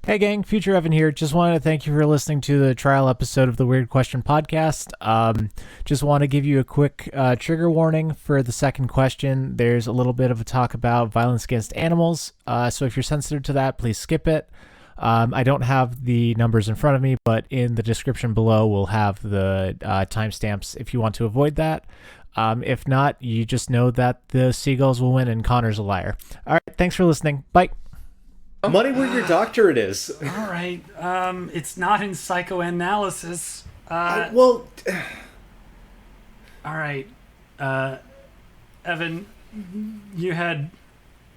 Hey gang, Future Evan here. Just wanted to thank you for listening to the trial episode of the Weird Question podcast. Just want to give you a quick trigger warning for the second question. There's a little bit of a talk about violence against animals, so if you're sensitive to that, please skip it. I don't have the numbers in front of me, but in the description below we'll have the timestamps if you want to avoid that. If not, you just know that the seagulls will win and Connor's a liar. All right, thanks for listening. Bye. Money where your doctorate is. All right. It's not in psychoanalysis. Well... All right. Evan, you had...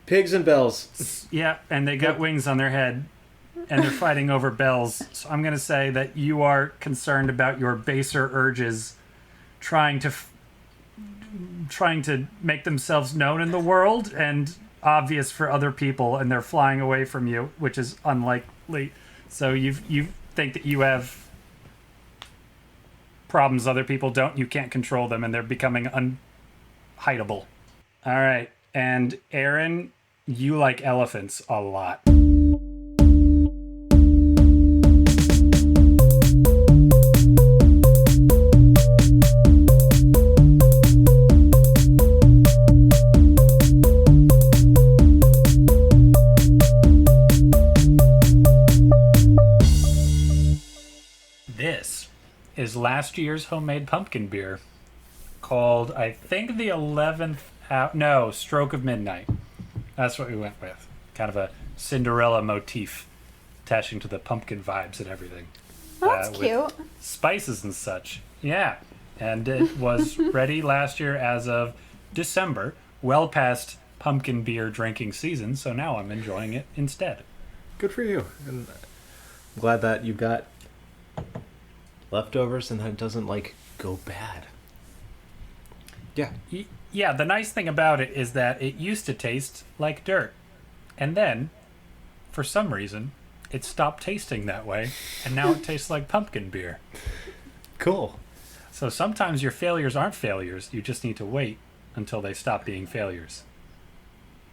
Pigs and bells. Yeah, and they got wings on their head, and they're fighting over bells. So I'm going to say that you are concerned about your baser urges trying to make themselves known in the world and obvious for other people, and they're flying away from you, which is unlikely. So you think that you have problems other people don't, you can't control them, and they're becoming unhideable. All right. And Aaron, you like elephants a lot. This is last year's homemade pumpkin beer called, I think, the 11th Stroke of Midnight. That's what we went with. Kind of a Cinderella motif attaching to the pumpkin vibes and everything. That's cute. Spices and such. Yeah. And it was ready last year as of December, well past pumpkin beer drinking season, so now I'm enjoying it instead. Good for you. And I'm glad that you got leftovers and that it doesn't, go bad. Yeah. Yeah, the nice thing about it is that it used to taste like dirt. And then, for some reason, it stopped tasting that way, and now it tastes like pumpkin beer. Cool. So sometimes your failures aren't failures. You just need to wait until they stop being failures.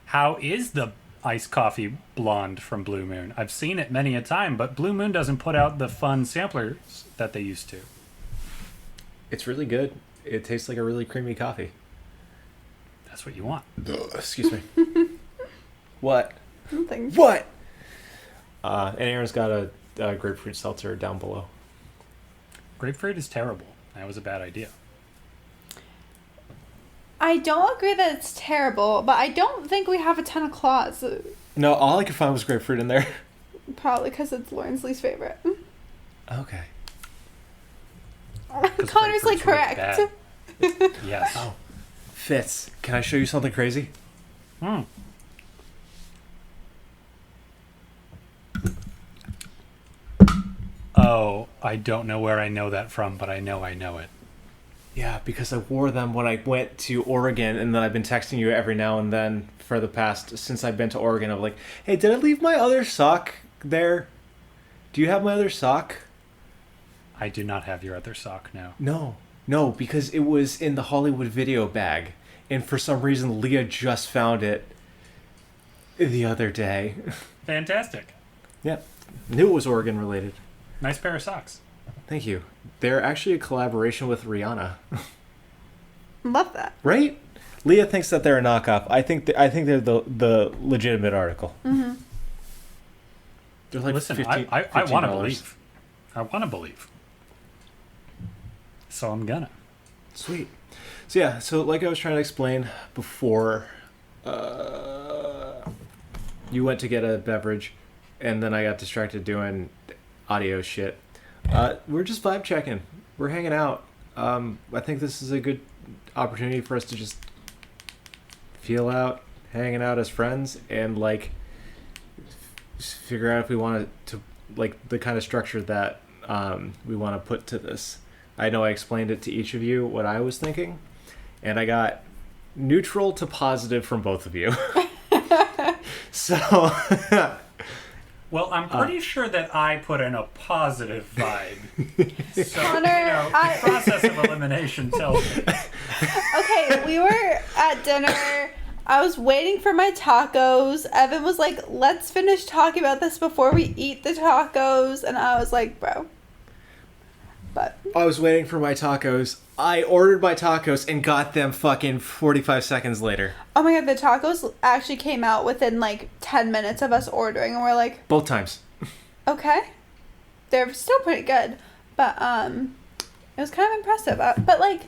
How is the iced coffee blonde from Blue Moon? I've seen it many a time, but Blue Moon doesn't put out the fun samplers that they used to. It's really good. It tastes like a really creamy coffee. That's what you want. Excuse me. What? Nothing. What? And Aaron's got a grapefruit seltzer down below. Grapefruit is terrible. That was a bad idea. I don't agree that it's terrible, but I don't think we have a ton of claws. No, all I could find was grapefruit in there. Probably because it's Lauren's least favorite. Okay. Connor's correct. Yes. Oh. Fitz, can I show you something crazy? Oh, I don't know where I know that from, but I know it. Yeah, because I wore them when I went to Oregon, and then I've been texting you every now and then for the past, since I've been to Oregon. I'm like, hey, did I leave my other sock there? Do you have my other sock? I do not have your other sock, no. No, because it was in the Hollywood video bag, and for some reason Leah just found it the other day. Fantastic. Yeah, knew it was Oregon related. Nice pair of socks. Thank you. They're actually a collaboration with Rihanna. Love that. Right? Leah thinks that they're a knockoff. I think they're the legitimate article. Mm-hmm. They're like Listen, $15. I want to believe. I want to believe. So I'm gonna. Sweet. So yeah, like I was trying to explain before, you went to get a beverage, and then I got distracted doing audio shit. We're just vibe checking. We're hanging out. I think this is a good opportunity for us to just feel out, hanging out as friends, and figure out if we want to the kind of structure that we want to put to this. I know I explained it to each of you what I was thinking, and I got neutral to positive from both of you. So Well, I'm pretty sure that I put in a positive vibe. So, Connor, the process of elimination tells me. Okay, we were at dinner I was waiting for my tacos. Evan was like, let's finish talking about this before we eat the tacos. And I was like, bro. But I was waiting for my tacos. I ordered my tacos and got them fucking 45 seconds later. oh my god, the tacos actually came out within like 10 minutes of us ordering. And we're like, Both times. okay. They're still pretty good. But it was kind of impressive. But like,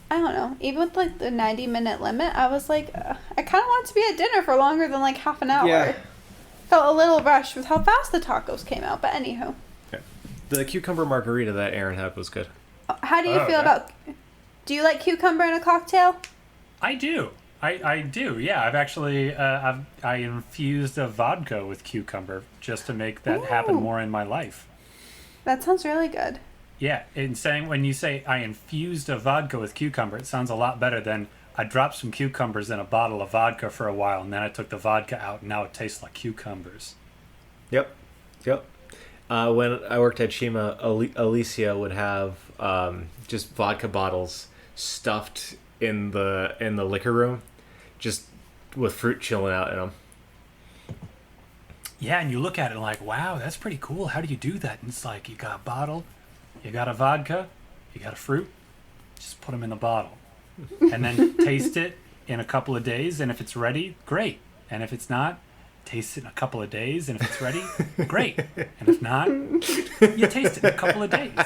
I don't know. Even with like the 90-minute limit, I was like, I kind of want to be at dinner for longer than like half an hour. Yeah. Felt a little rushed with how fast the tacos came out. But anywho. The cucumber margarita that Aaron had was good. How do you feel about... Do you like cucumber in a cocktail? I do. I do, yeah. I've actually... I infused a vodka with cucumber just to make that happen more in my life. That sounds really good. Yeah, when you say I infused a vodka with cucumber, it sounds a lot better than I dropped some cucumbers in a bottle of vodka for a while, and then I took the vodka out, and now it tastes like cucumbers. Yep. When I worked at Shima, Alicia would have just vodka bottles stuffed in the liquor room, just with fruit chilling out in them. Yeah, and you look at it like, wow, that's pretty cool. How do you do that? And it's like, you got a bottle, you got a vodka, you got a fruit, just put them in the bottle. And then taste it in a couple of days, and if it's ready, great. And if it's not, taste it in a couple of days, and if it's ready, great. And if not, you taste it in a couple of days.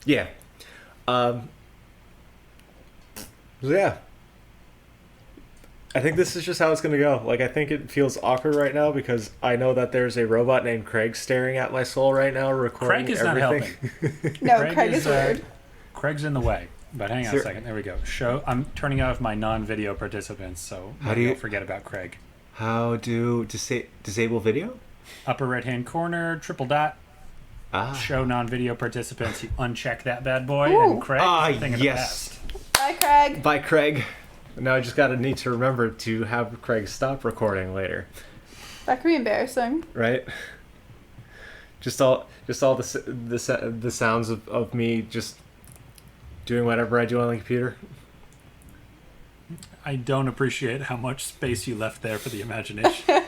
Yeah. Yeah. I think this is just how it's going to go. Like, I think it feels awkward right now because I know that there's a robot named Craig staring at my soul right now, recording Craig is everything. not helping. No, Craig is weird. Craig's in the way. But hang on a second. There we go. I'm turning off my non-video participants, so don't forget about Craig. How do disable video? Upper right-hand corner, triple dot. Show non-video participants. You uncheck that bad boy, and Craig is a thing of the past. Bye, Craig. Bye, Craig. Now I just need to remember to have Craig stop recording later. That could be embarrassing. Right? Just all the sounds of me just doing whatever I do on the computer. I don't appreciate how much space you left there for the imagination.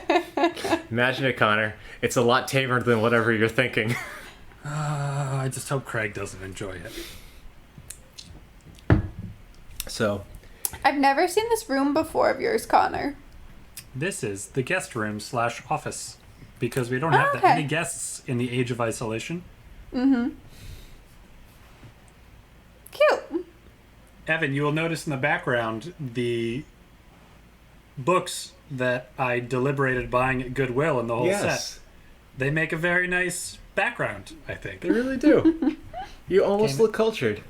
Imagine it, Connor. It's a lot tamer than whatever you're thinking. I just hope Craig doesn't enjoy it. So, I've never seen this room before of yours, Connor. This is the guest room / office because we don't have that many guests in the age of isolation. Mm-hmm. Cute. Evan, you will notice in the background the books that I deliberated buying at Goodwill in the whole set. They make a very nice background, I think. They really do. You almost look cultured.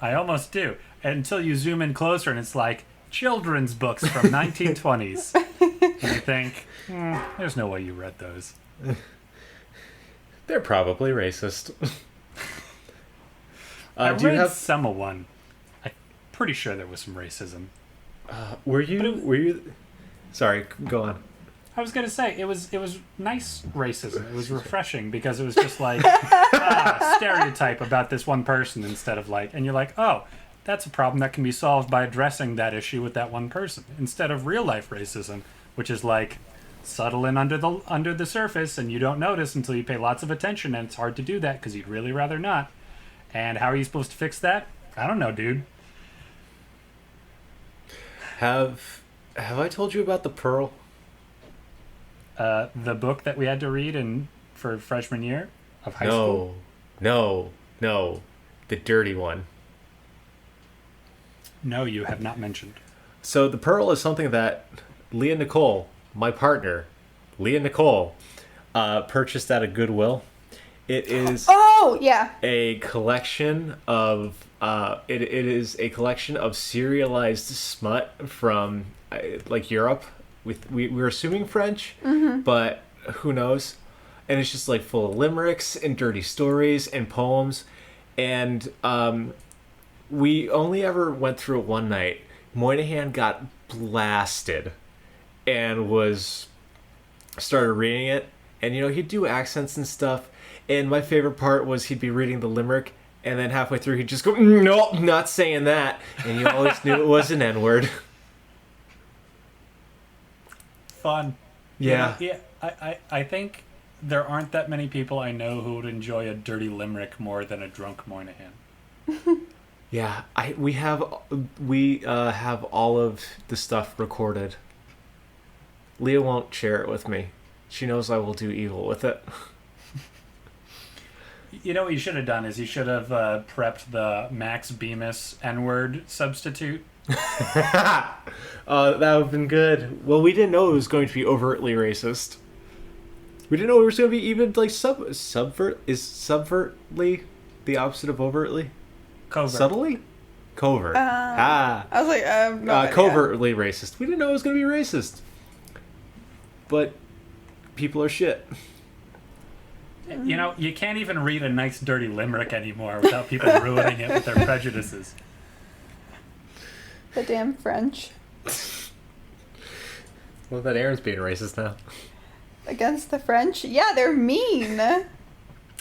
I almost do. Until you zoom in closer and it's like children's books from 1920s. And I think, there's no way you read those. They're probably racist. I read some of one. I'm pretty sure there was some racism. Were you? Sorry, go on. I was gonna say it was nice racism. It was refreshing because it was just like stereotype about this one person instead of like, and you're like, oh, that's a problem that can be solved by addressing that issue with that one person instead of real life racism, which is like subtle and under the surface, and you don't notice until you pay lots of attention, and it's hard to do that because you'd really rather not. And how are you supposed to fix that? I don't know, dude. Have I told you about the Pearl? The book that we had to read for freshman year of high school? No. The dirty one. No, you have not mentioned. So the Pearl is something that Leah Nicole, my partner, purchased at a Goodwill. It is a collection of it is a collection of serialized smut from like Europe. We're assuming French, but who knows? And it's just like full of limericks and dirty stories and poems. And we only ever went through it one night. Moynihan got blasted and started reading it. And he'd do accents and stuff. And my favorite part was he'd be reading the limerick, and then halfway through he'd just go, "Nope, not saying that." And you always knew it was an N-word. fun. Yeah. Yeah. I think there aren't that many people I know who would enjoy a dirty limerick more than a drunk Moynihan. Yeah, we have all of the stuff recorded. Leah won't share it with me. She knows I will do evil with it. You know what you should have done is you should have prepped the Max Bemis N-word substitute. That would have been good. Well, we didn't know it was going to be overtly racist. We didn't know it was going to be even like subvertly the opposite of overtly. Covert. Subtly? Covert. I was like, no idea. Covertly racist. We didn't know it was going to be racist. But people are shit. You know, you can't even read a nice dirty limerick anymore without people ruining it with their prejudices. The damn French. What about Aaron's being racist now? Against the French? Yeah, they're mean.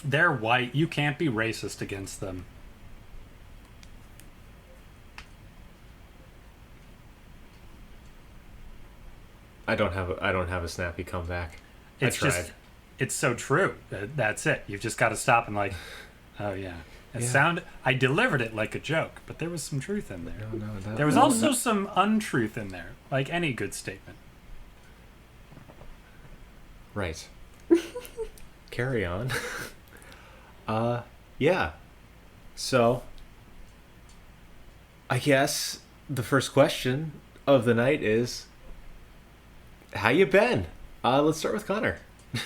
They're white. You can't be racist against them. I don't have a snappy comeback. It's I tried. just, it's so true. That's it. You've just got to stop and like, oh yeah. I delivered it like a joke, but there was some truth in there. There was also some untruth in there, like any good statement. Right. Carry on. Yeah. So, I guess the first question of the night is, how you been? Let's start with Connor. What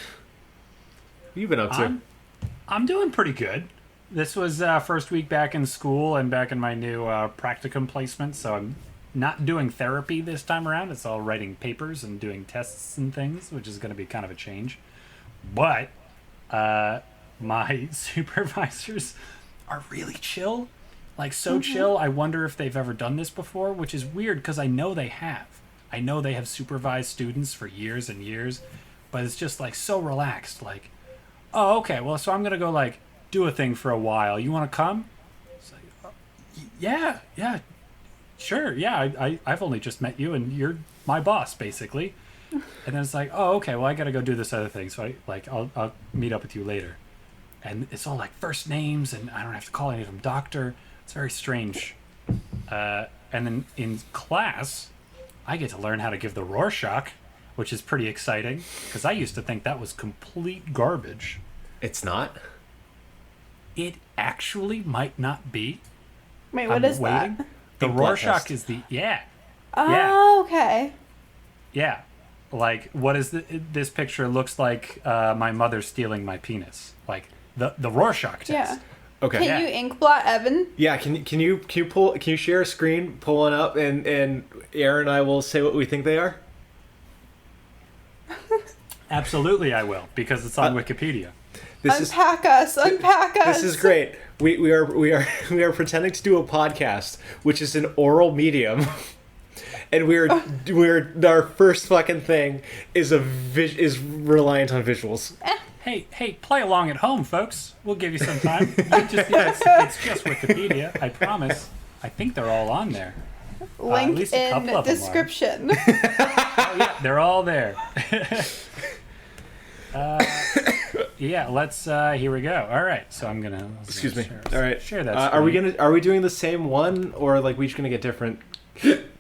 you been up to? I'm doing pretty good. This was first week back in school and back in my new practicum placement, so I'm not doing therapy this time around. It's all writing papers and doing tests and things, which is going to be kind of a change. But my supervisors are really chill. Like, so chill, I wonder if they've ever done this before, which is weird because I know they have. I know they have supervised students for years and years, but it's just, like, so relaxed. Like, oh, okay, well, so I'm going to go, like, do a thing for a while. You want to come? It's like, yeah, sure, yeah, I've only just met you, and you're my boss, basically. And then it's like, oh, okay, well, I got to go do this other thing, so I'll meet up with you later. And it's all, like, first names, and I don't have to call any of them doctor. It's very strange. And then in class, I get to learn how to give the Rorschach, which is pretty exciting, because I used to think that was complete garbage. It's not? It actually might not be. Wait, what is that? The Big blood Rorschach test. is the... Yeah. Oh, okay. Yeah. Like, what is this picture looks like my mother stealing my penis. Like, the Rorschach test. Yeah. Okay. Can you ink blot Evan? Yeah, can you share a screen, pull one up, and Aaron and I will say what we think they are? Absolutely I will, because it's on Wikipedia. Unpack us. This is great. We are pretending to do a podcast, which is an oral medium, and we're our first fucking thing is is reliant on visuals. Hey, play along at home, folks. We'll give you some time. It's just Wikipedia, I promise. I think they're all on there. Link least a couple in of them are. description. Oh, yeah, they're all there. Yeah, let's, here we go. All right, so I'm gonna... Excuse me. Share, All right. Share that Are we doing the same one, or like we just gonna get different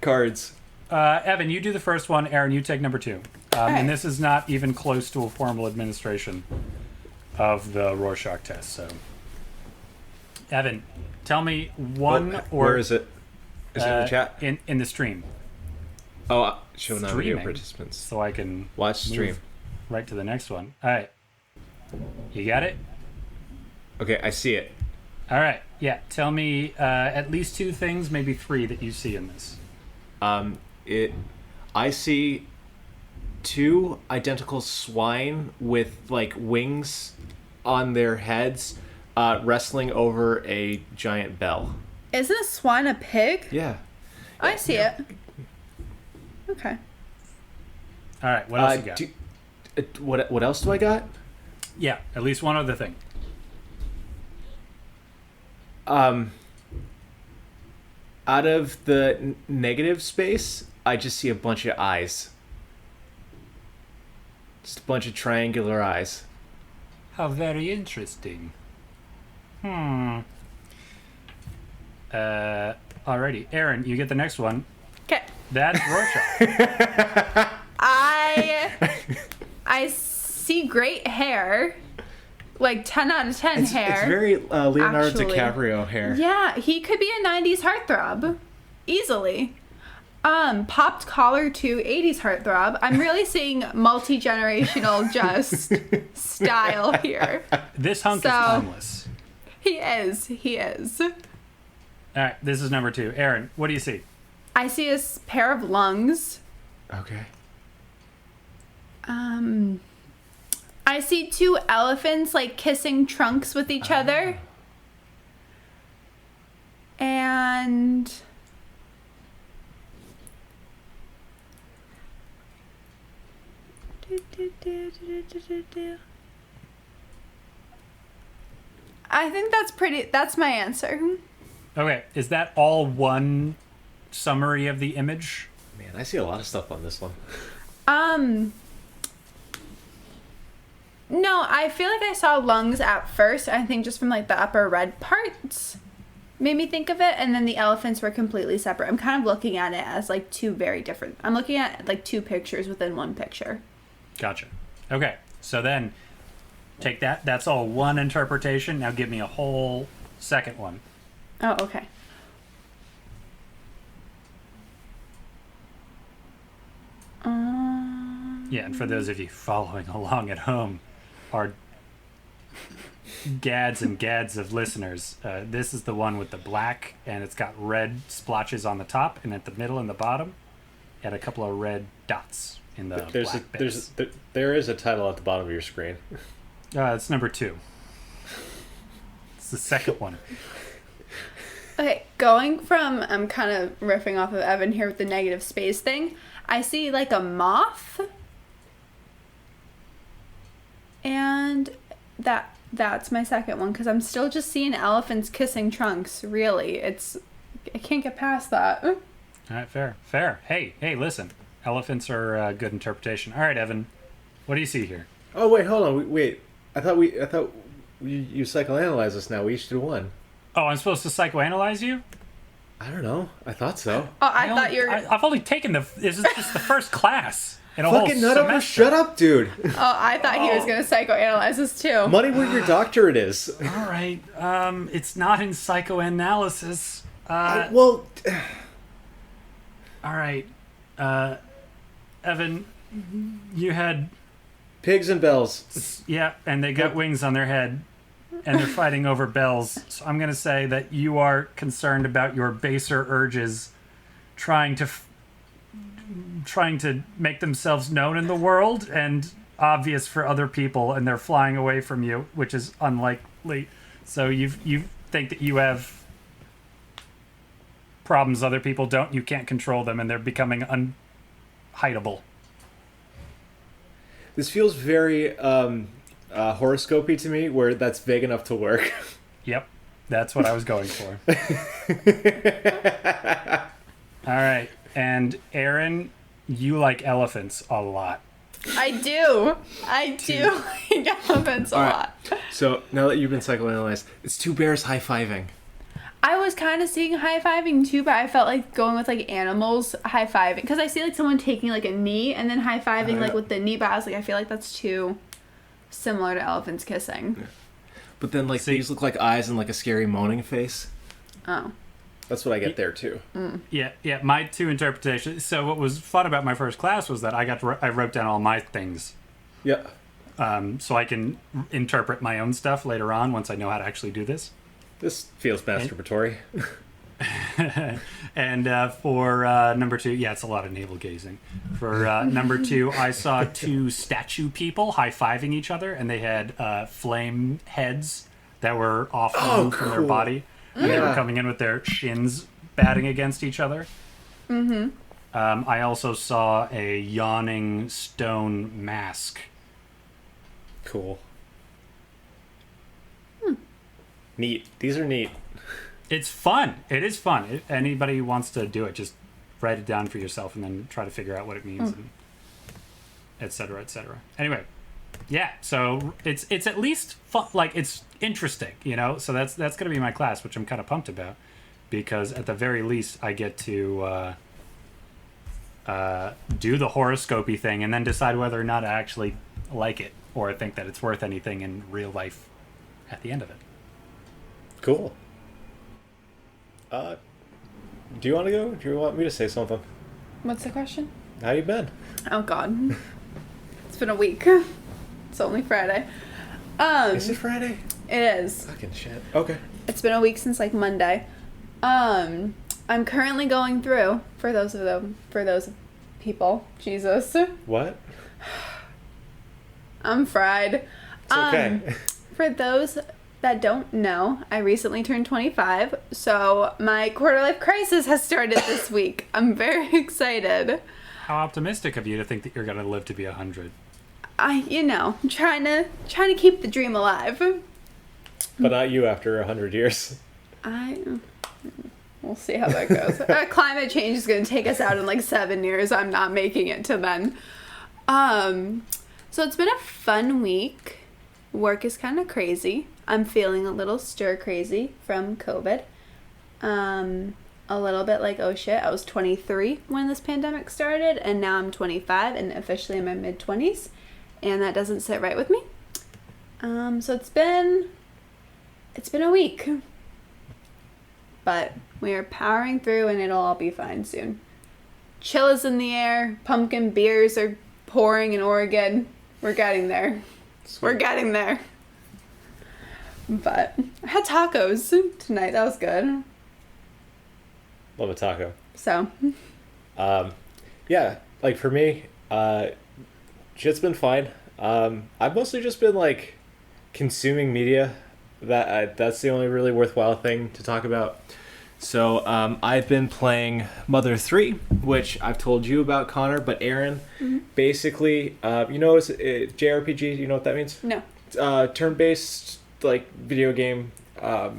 cards? Evan, you do the first one. Aaron, you take number 2. right. And this is not even close to a formal administration of the Rorschach test. So, Evan, tell me one or... Where is it? Is it in the chat? In the stream. Oh, show now video Streaming. participants. So I can Watch stream. move right to the next one. All right. You got it? Okay, I see it. All right. Yeah. Tell me at least 2 things, maybe 3 that you see in this. I see 2 identical swine with like wings on their heads, wrestling over a giant bell. Isn't a swine a pig? Yeah. I see it. Okay. All right. What else you got? What else do I got? Yeah. At least one other thing. Out of the negative space, I just see a bunch of eyes. Just a bunch of triangular eyes. How very interesting. Alrighty. Aaron, you get the next one. Okay. That's Rorschach. I see great hair. Like 10 out of 10 hair. It's very Leonardo actually. DiCaprio hair. Yeah, he could be a 90s heartthrob. Easily. Popped collar to 80s heartthrob. I'm really seeing multi-generational just style here. This hunk is timeless. He is. Alright, this is number 2. Aaron, what do you see? I see a pair of lungs. Okay. I see 2 elephants like kissing trunks with each other. And I think that's my answer. Okay, is that all one summary of the image? Man, I see a lot of stuff on this one. No, I feel like I saw lungs at first. I think just from like the upper red parts made me think of it, and then the elephants were completely separate. I'm kind of looking at it as like 2 very different. I'm looking at like 2 pictures within one picture. Gotcha. Okay, so then take that. That's all one interpretation. Now give me a whole second one. Oh, okay. Yeah, and for those of you following along at home, our gads and gads of listeners, this is the one with the black, and it's got red splotches on the top, and at the middle and the bottom, and a couple of red dots in the black bits. There is a title at the bottom of your screen. It's number 2. It's the second one. Okay, going from, I'm kind of riffing off of Evan here with the negative space thing. I see like a moth. And that's my second one, because I'm still just seeing elephants kissing trunks, really. I can't get past that. All right, fair. Hey, listen. Elephants are a good interpretation. All right, Evan, what do you see here? Oh wait, hold on. Wait. I thought you psychoanalyze us now. We each do one. Oh, I'm supposed to psychoanalyze you? I don't know. I thought so. Oh, I've only taken this is just the first class in a whole Fucking nut up or semester. shut up, dude. Oh, I thought he was going to psychoanalyze us too. Money where your doctorate is. All right. It's not in psychoanalysis. Well, all right. Evan, you had pigs and bells. yeah, and they got wings on their head, and they're fighting over bells. So I'm going to say that you are concerned about your baser urges, trying to make themselves known in the world and obvious for other people, and they're flying away from you, which is unlikely. So you think that you have problems other people don't. You can't control them, and they're becoming unhideable. This feels very horoscopy to me, where that's vague enough to work. Yep, that's what I was going for. All right, and Aaron, you like elephants a lot. I do like elephants a lot. So now that you've been psychoanalyzed, it's 2 bears high-fiving. I was kind of seeing high-fiving too, but I felt like going with like animals high-fiving, because I see like someone taking like a knee and then high-fiving like with the knee, but I was like, I feel like that's too similar to elephants kissing. Yeah. But then like these look like eyes and like a scary moaning face. Oh. That's what I get there too. Yeah, my 2 interpretations. So what was fun about my first class was that I wrote down all my things. Yeah. So I can interpret my own stuff later on once I know how to actually do this. This feels masturbatory. And for number 2, yeah, it's a lot of navel gazing. For number 2, I saw 2 statue people high-fiving each other, and they had flame heads that were off from their body. And they were coming in with their shins batting against each other. Mm-hmm. I also saw a yawning stone mask. Cool. Neat. These are neat. It's fun. It is fun. If anybody wants to do it, just write it down for yourself and then try to figure out what it means. etc., etc. Anyway, yeah. So it's at least fun, like it's interesting, So that's gonna be my class, which I'm kind of pumped about, because at the very least I get to do the horoscopy thing and then decide whether or not I actually like it or think that it's worth anything in real life at the end of it. Cool. Do you want to go? Do you want me to say something? What's the question? How you been? Oh God, it's been a week. It's only Friday. Is it Friday? It is. Fucking shit. Okay. It's been a week since like Monday. I'm currently going through for those people. Jesus. What? I'm fried. It's okay. For those that don't know, I recently turned 25, so my quarter life crisis has started this week. I'm very excited. How optimistic of you to think that you're going to live to be 100. I'm trying to keep the dream alive. But not you after 100 years. We'll see how that goes. Climate change is going to take us out in like 7 years. I'm not making it to then. So it's been a fun week. Work is kind of crazy. I'm feeling a little stir crazy from COVID. A little bit like, oh shit, I was 23 when this pandemic started, and now I'm 25 and officially in my mid-20s, and that doesn't sit right with me. So it's been a week. But we are powering through and it'll all be fine soon. Chill is in the air. Pumpkin beers are pouring in Oregon. We're getting there. Sweet. We're getting there. But I had tacos tonight. That was good. Love a taco. So. Yeah, like for me, shit's been fine. I've mostly just been like consuming media. That's the only really worthwhile thing to talk about. So I've been playing Mother 3, which I've told you about, Connor, but Aaron, basically, it's a JRPG. You know what that means? No. Turn-based, like, video game. All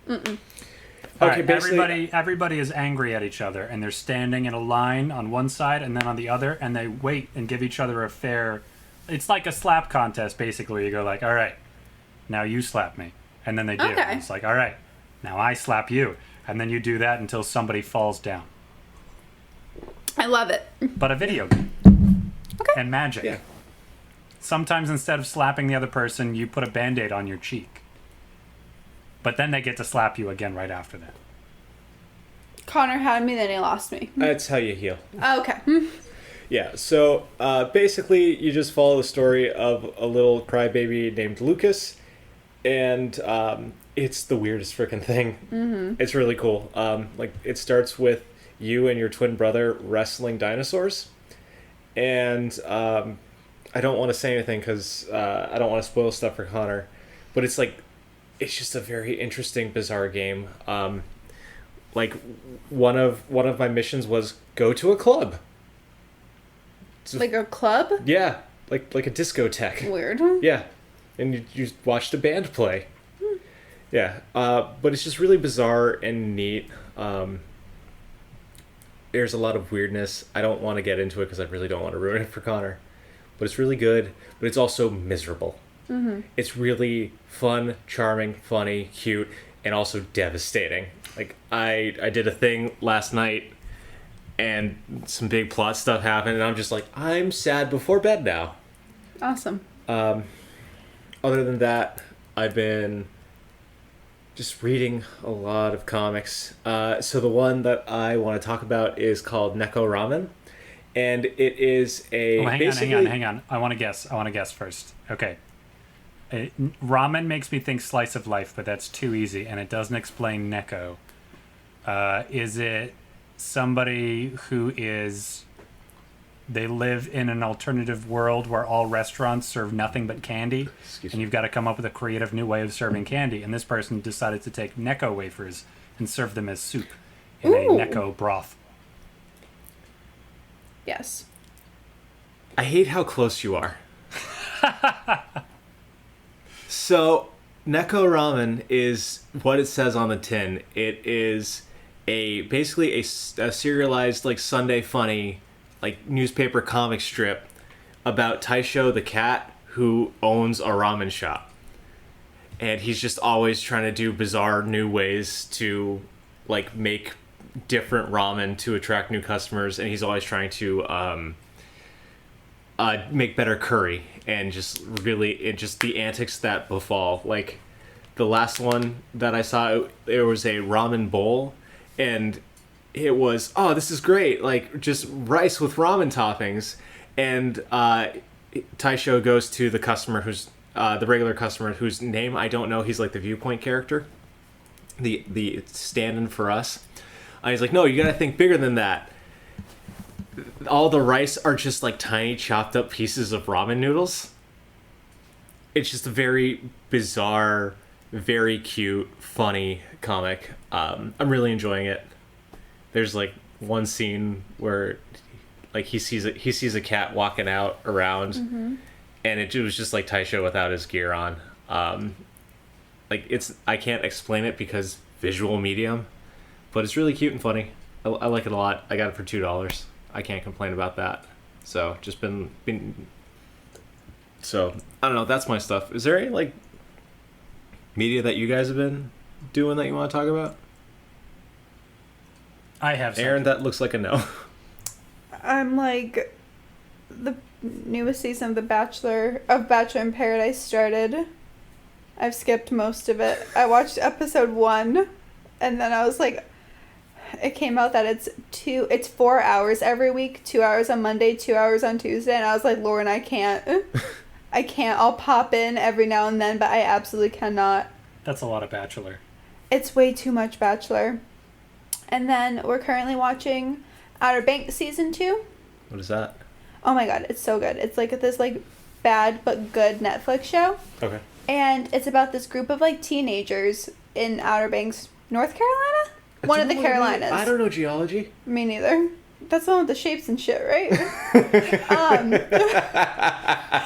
Okay, right, basically, everybody is angry at each other, and they're standing in a line on one side and then on the other, and they wait and give each other a fair... It's like a slap contest, basically, where you go like, all right, now you slap me. And then they do. Okay. It's like, all right, now I slap you. And then you do that until somebody falls down. I love it. But a video game. Okay. And magic. Yeah. Sometimes instead of slapping the other person, you put a Band-Aid on your cheek. But then they get to slap you again right after that. Connor had me, then he lost me. that's how you heal. Okay. Yeah, so basically you just follow the story of a little crybaby named Lucas, and it's the weirdest freaking thing. Mm-hmm. It's really cool. Like, it starts with you and your twin brother wrestling dinosaurs, and I don't want to say anything because I don't want to spoil stuff for Connor, but it's just a very interesting, bizarre game. Like, one of my missions was go to a club. Like a club? Yeah, like a discotheque. Weird. Yeah, and you watched a band play. Yeah, but it's just really bizarre and neat. There's a lot of weirdness. I don't want to get into it because I really don't want to ruin it for Connor. But it's really good, but it's also miserable. Mm-hmm. It's really fun, charming, funny, cute, and also devastating. Like, I did a thing last night, and some big plot stuff happened, and I'm just like, I'm sad before bed now. Awesome. Other than that, I've been just reading a lot of comics. So the one that I want to talk about is called Neko Ramen, and it is a... hang on. I want to guess first. Okay. Ramen makes me think slice of life, but that's too easy, and it doesn't explain Neko. Is it somebody who is... They live in an alternative world where all restaurants serve nothing but candy, and you've got to come up with a creative new way of serving candy, and this person decided to take Neko wafers and serve them as soup in a Neko broth. Yes. I hate how close you are. So, Neko Ramen is what it says on the tin. It is basically a serialized, like, Sunday Funny, like, newspaper comic strip about Taisho the cat who owns a ramen shop. And he's just always trying to do bizarre new ways to like make different ramen to attract new customers, and he's always trying to make better curry, and just the antics that befall. Like the last one that I saw, there was a ramen bowl, and it was, oh, this is great, like just rice with ramen toppings, and Taisho goes to the customer who's the regular customer whose name I don't know. He's like the viewpoint character, the stand-in for us. He's like, no, you gotta think bigger than that. All the rice are just like tiny chopped up pieces of ramen noodles. It's just a very bizarre, very cute, funny comic. I'm really enjoying it. There's like one scene where like he sees a cat walking out around, and it was just like Taisho without his gear on. Like I can't explain it because visual medium, but it's really cute and funny. I like it a lot. I got it for $2. I can't complain about that. So just been so I don't know. That's my stuff. Is there any like media that you guys have been doing that you want to talk about? I have something. Aaron, that looks like a no. I'm like, the newest season of Bachelor in Paradise started. I've skipped most of it. I watched episode 1, and then I was like, it came out that it's 4 hours every week, 2 hours on Monday, 2 hours on Tuesday, and I was like, Lauren, I can't. I'll pop in every now and then, but I absolutely cannot. That's a lot of Bachelor. It's way too much Bachelor. And then we're currently watching Outer Banks season 2. What is that? Oh my god, it's so good. It's like this like bad but good Netflix show. Okay. And it's about this group of like teenagers in Outer Banks, North Carolina? One of the Carolinas. I don't know geology. Me neither. That's the one with the shapes and shit, right?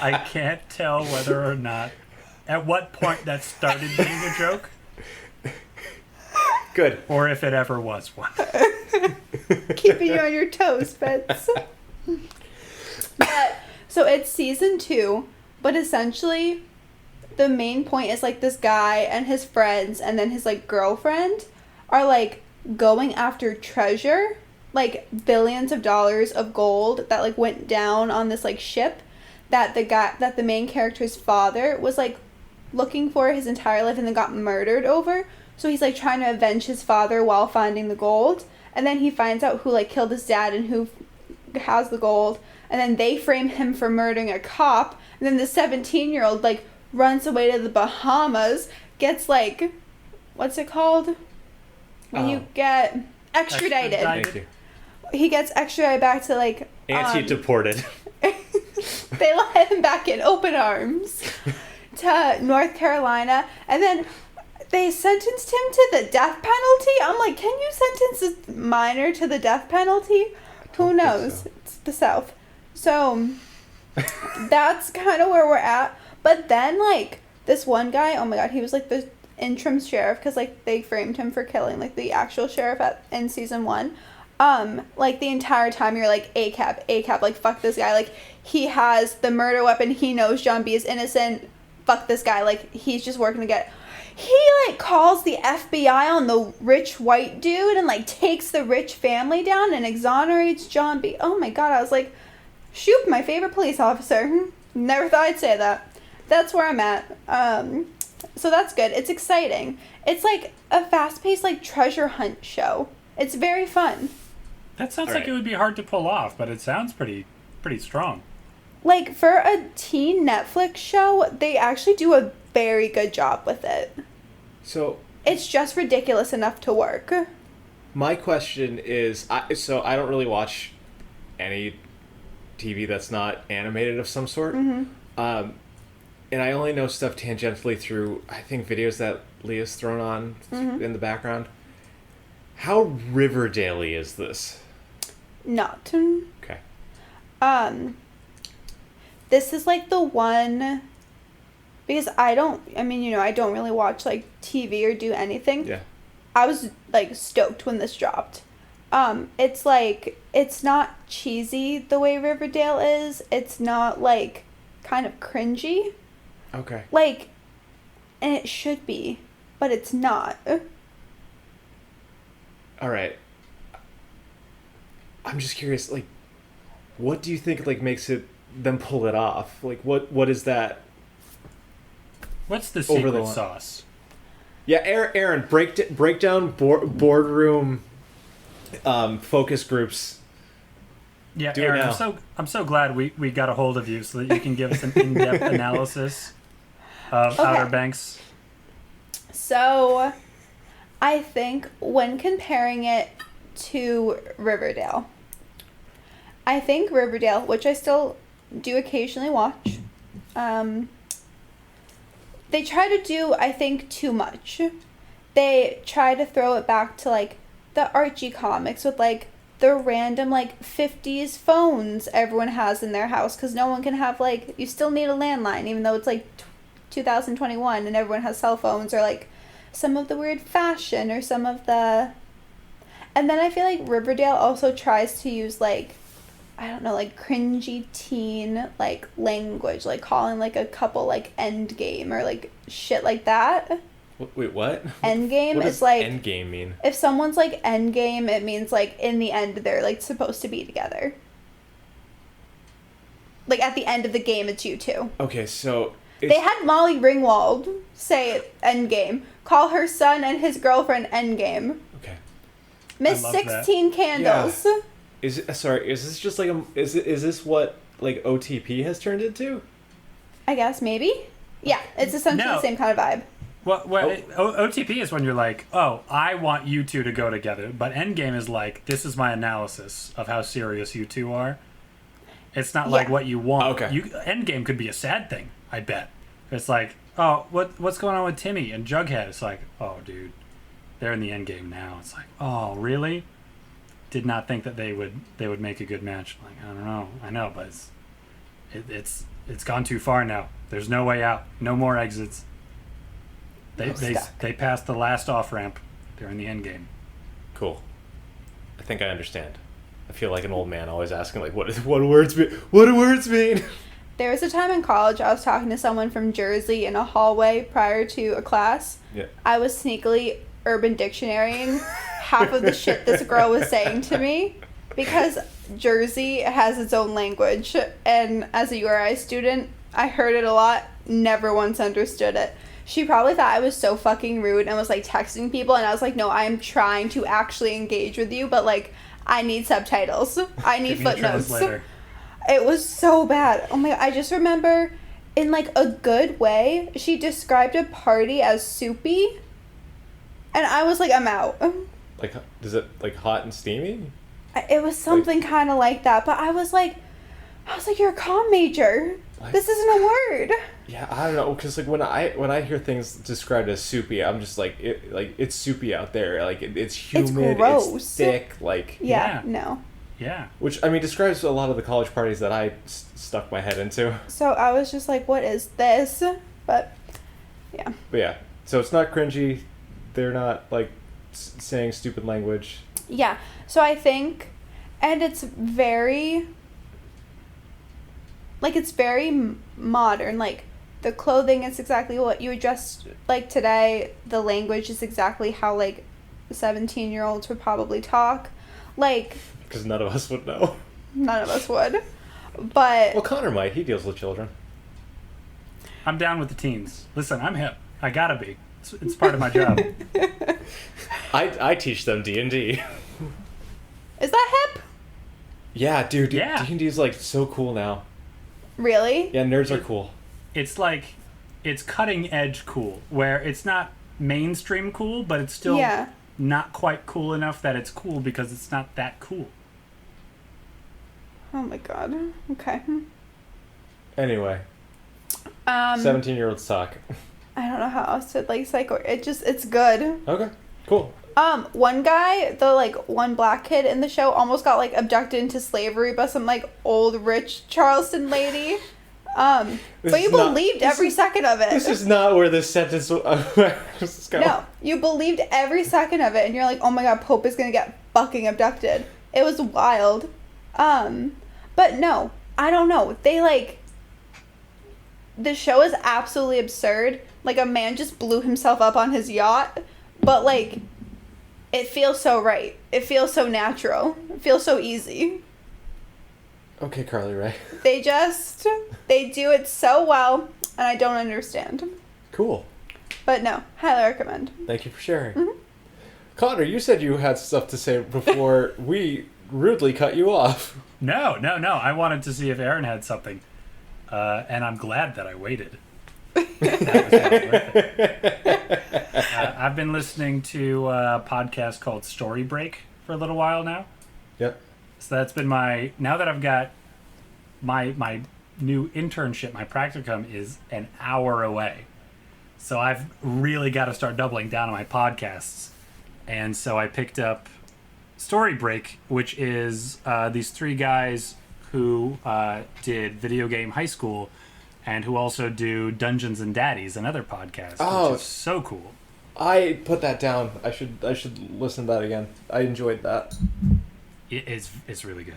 I can't tell whether or not at what point that started being a joke. Good. Or if it ever was one. Keeping you on your toes, Fitz. But, so it's season 2, but essentially the main point is like this guy and his friends and then his like girlfriend are like going after treasure, like billions of dollars of gold that like went down on this like ship that the main character's father was like looking for his entire life and then got murdered over. So he's like trying to avenge his father while finding the gold, and then he finds out who like killed his dad and who has the gold, and then they frame him for murdering a cop, and then the 17-year-old like runs away to the Bahamas, gets like, what's it called when you get extradited. Thank you. He gets extradited back to like Anti-deported. They let him back in open arms to North Carolina, and then they sentenced him to the death penalty. I'm like, can you sentence a minor to the death penalty? Who knows? So. It's the South. So that's kind of where we're at. But then, like, this one guy, oh my god, he was like the interim sheriff because, like, they framed him for killing, like, the actual sheriff in season 1. Like, the entire time you're like, ACAB, like, fuck this guy. Like, he has the murder weapon. He knows John B. is innocent. Fuck this guy. Like, he's just working to get... He, like, calls the FBI on the rich white dude and, like, takes the rich family down and exonerates John B. Oh, my God. I was like, shoot, my favorite police officer. Never thought I'd say that. That's where I'm at. So that's good. It's exciting. It's, like, a fast-paced, like, treasure hunt show. It's very fun. That sounds like it would be hard to pull off, but it sounds pretty strong. Like, for a teen Netflix show, they actually do a very good job with it. So it's just ridiculous enough to work. My question is, I don't really watch any TV that's not animated of some sort. Mm-hmm. And I only know stuff tangentially through, I think, videos that Leah's thrown on in the background. How Riverdale-y is this? Not. Okay. This is like the one, because I don't really watch like TV or do anything. Yeah. I was like stoked when this dropped. It's like, it's not cheesy the way Riverdale is. It's not like kind of cringy. Okay. Like, and it should be, but it's not. All right. I'm just curious, like, what do you think, like, makes them pull it off? Like, what is that? What's the Over secret the- sauce? Yeah, Aaron, break down boardroom focus groups. Yeah, Do it Aaron, now. I'm so glad we got a hold of you so that you can give us an in-depth analysis of Okay. Outer Banks. So, I think when comparing it to Riverdale, I think Riverdale, which I still do occasionally watch, they try to do, I think, too much. They try to throw it back to, like, the Archie comics with, like, the random, like, 50s phones everyone has in their house, because no one can have, like, you still need a landline, even though it's, like, 2021 and everyone has cell phones, or, like, some of the weird fashion, or some of the... And then I feel like Riverdale also tries to use, like, I don't know, like, cringy teen, like, language, like, calling, like, a couple, like, endgame, or, like, shit like that. Wait, what? Endgame What is, does like... endgame mean? If someone's, like, endgame, it means, like, in the end, they're, like, supposed to be together. Like, at the end of the game, it's you two. Okay, so... They had Molly Ringwald say endgame. Call her son and his girlfriend endgame. Okay. Miss love 16 Candles. Yeah. Is this just like is this what like OTP has turned into? I guess, maybe? Yeah, it's essentially No. the same kind of vibe. Well, OTP is when you're like, oh, I want you two to go together. But Endgame is like, this is my analysis of how serious you two are. It's not like Yeah. what you want. Okay. Endgame could be a sad thing, I bet. It's like, oh, what's going on with Timmy and Jughead? It's like, oh, dude, they're in the Endgame now. It's like, oh, really? Did not think that they would make a good match. Like, I don't know. I know, but it's gone too far now. There's no way out. No more exits. They passed the last off ramp. They're in the end game. Cool. I think I understand. I feel like an old man always asking like, what do words mean? What do words mean? There was a time in college I was talking to someone from Jersey in a hallway prior to a class. Yeah. I was sneakily Urban Dictionarying half of the shit this girl was saying to me, because Jersey has its own language, and as a URI student, I heard it a lot, never once understood it. She probably thought I was so fucking rude and was like texting people, and I was like, no, I'm trying to actually engage with you, but like, I need subtitles. I need Give me a footnotes. translator. It was so bad. Oh my god, I just remember in like a good way, she described a party as soupy. And I was like, I'm out. Like, is it like hot and steamy? It was something kind of like that, but I was like, you're a comm major. Like- This isn't a word. Yeah, I don't know, because like when I hear things described as soupy, I'm just like it's soupy out there. Like it's humid, gross. it's thick, like Yeah, Yeah. no. Yeah. which I mean describes a lot of the college parties that I stuck my head into. So I was just like, what is this? But yeah. But yeah, so it's not cringy. They're not like saying stupid language. Yeah. So I think, and it's very, like, it's very modern. Like, the clothing is exactly what you would dress like today. The language is exactly how, like, 17-year-olds would probably talk. Like, Because none of us would know. none of us would. But, Well, Connor might. He deals with children. I'm down with the teens. Listen, I'm hip. I gotta be. It's part of my job. I teach them D&D. is that hip? Yeah, dude. Yeah. D&D is like so cool now. Really? Yeah, nerds are cool. It's like, it's cutting edge cool, where it's not mainstream cool, but it's still Yeah. not quite cool enough that it's cool because it's not that cool. Oh my god. Okay. Anyway, 17-year-olds talk. I don't know how else to, like, it's good. Okay, cool. One guy, the, like, one black kid in the show almost got, like, abducted into slavery by some, like, old, rich Charleston lady. But you believed every second of it. This is not where this sentence was going. No, you believed every second of it, and you're like, oh my god, Pope is gonna get fucking abducted. It was wild. But no, I don't know. They like, the show is absolutely absurd. Like, a man just blew himself up on his yacht, but like, it feels so right. It feels so natural. It feels so easy. Okay, Carly Rae. They do it so well, and I don't understand. Cool. But no, highly recommend. Thank you for sharing. Mm-hmm. Connor, you said you had stuff to say before we rudely cut you off. No. I wanted to see if Aaron had something. And I'm glad that I waited. That was worth it. I've been listening to a podcast called Story Break for a little while now. Yep. So that's been now that I've got my new internship, my practicum is an hour away. So I've really got to start doubling down on my podcasts. And so I picked up Story Break, which is these three guys who did Video Game High School and who also do Dungeons and Daddies, another podcast, which is so cool. I put that down. I should listen to that again. I enjoyed that. It's really good.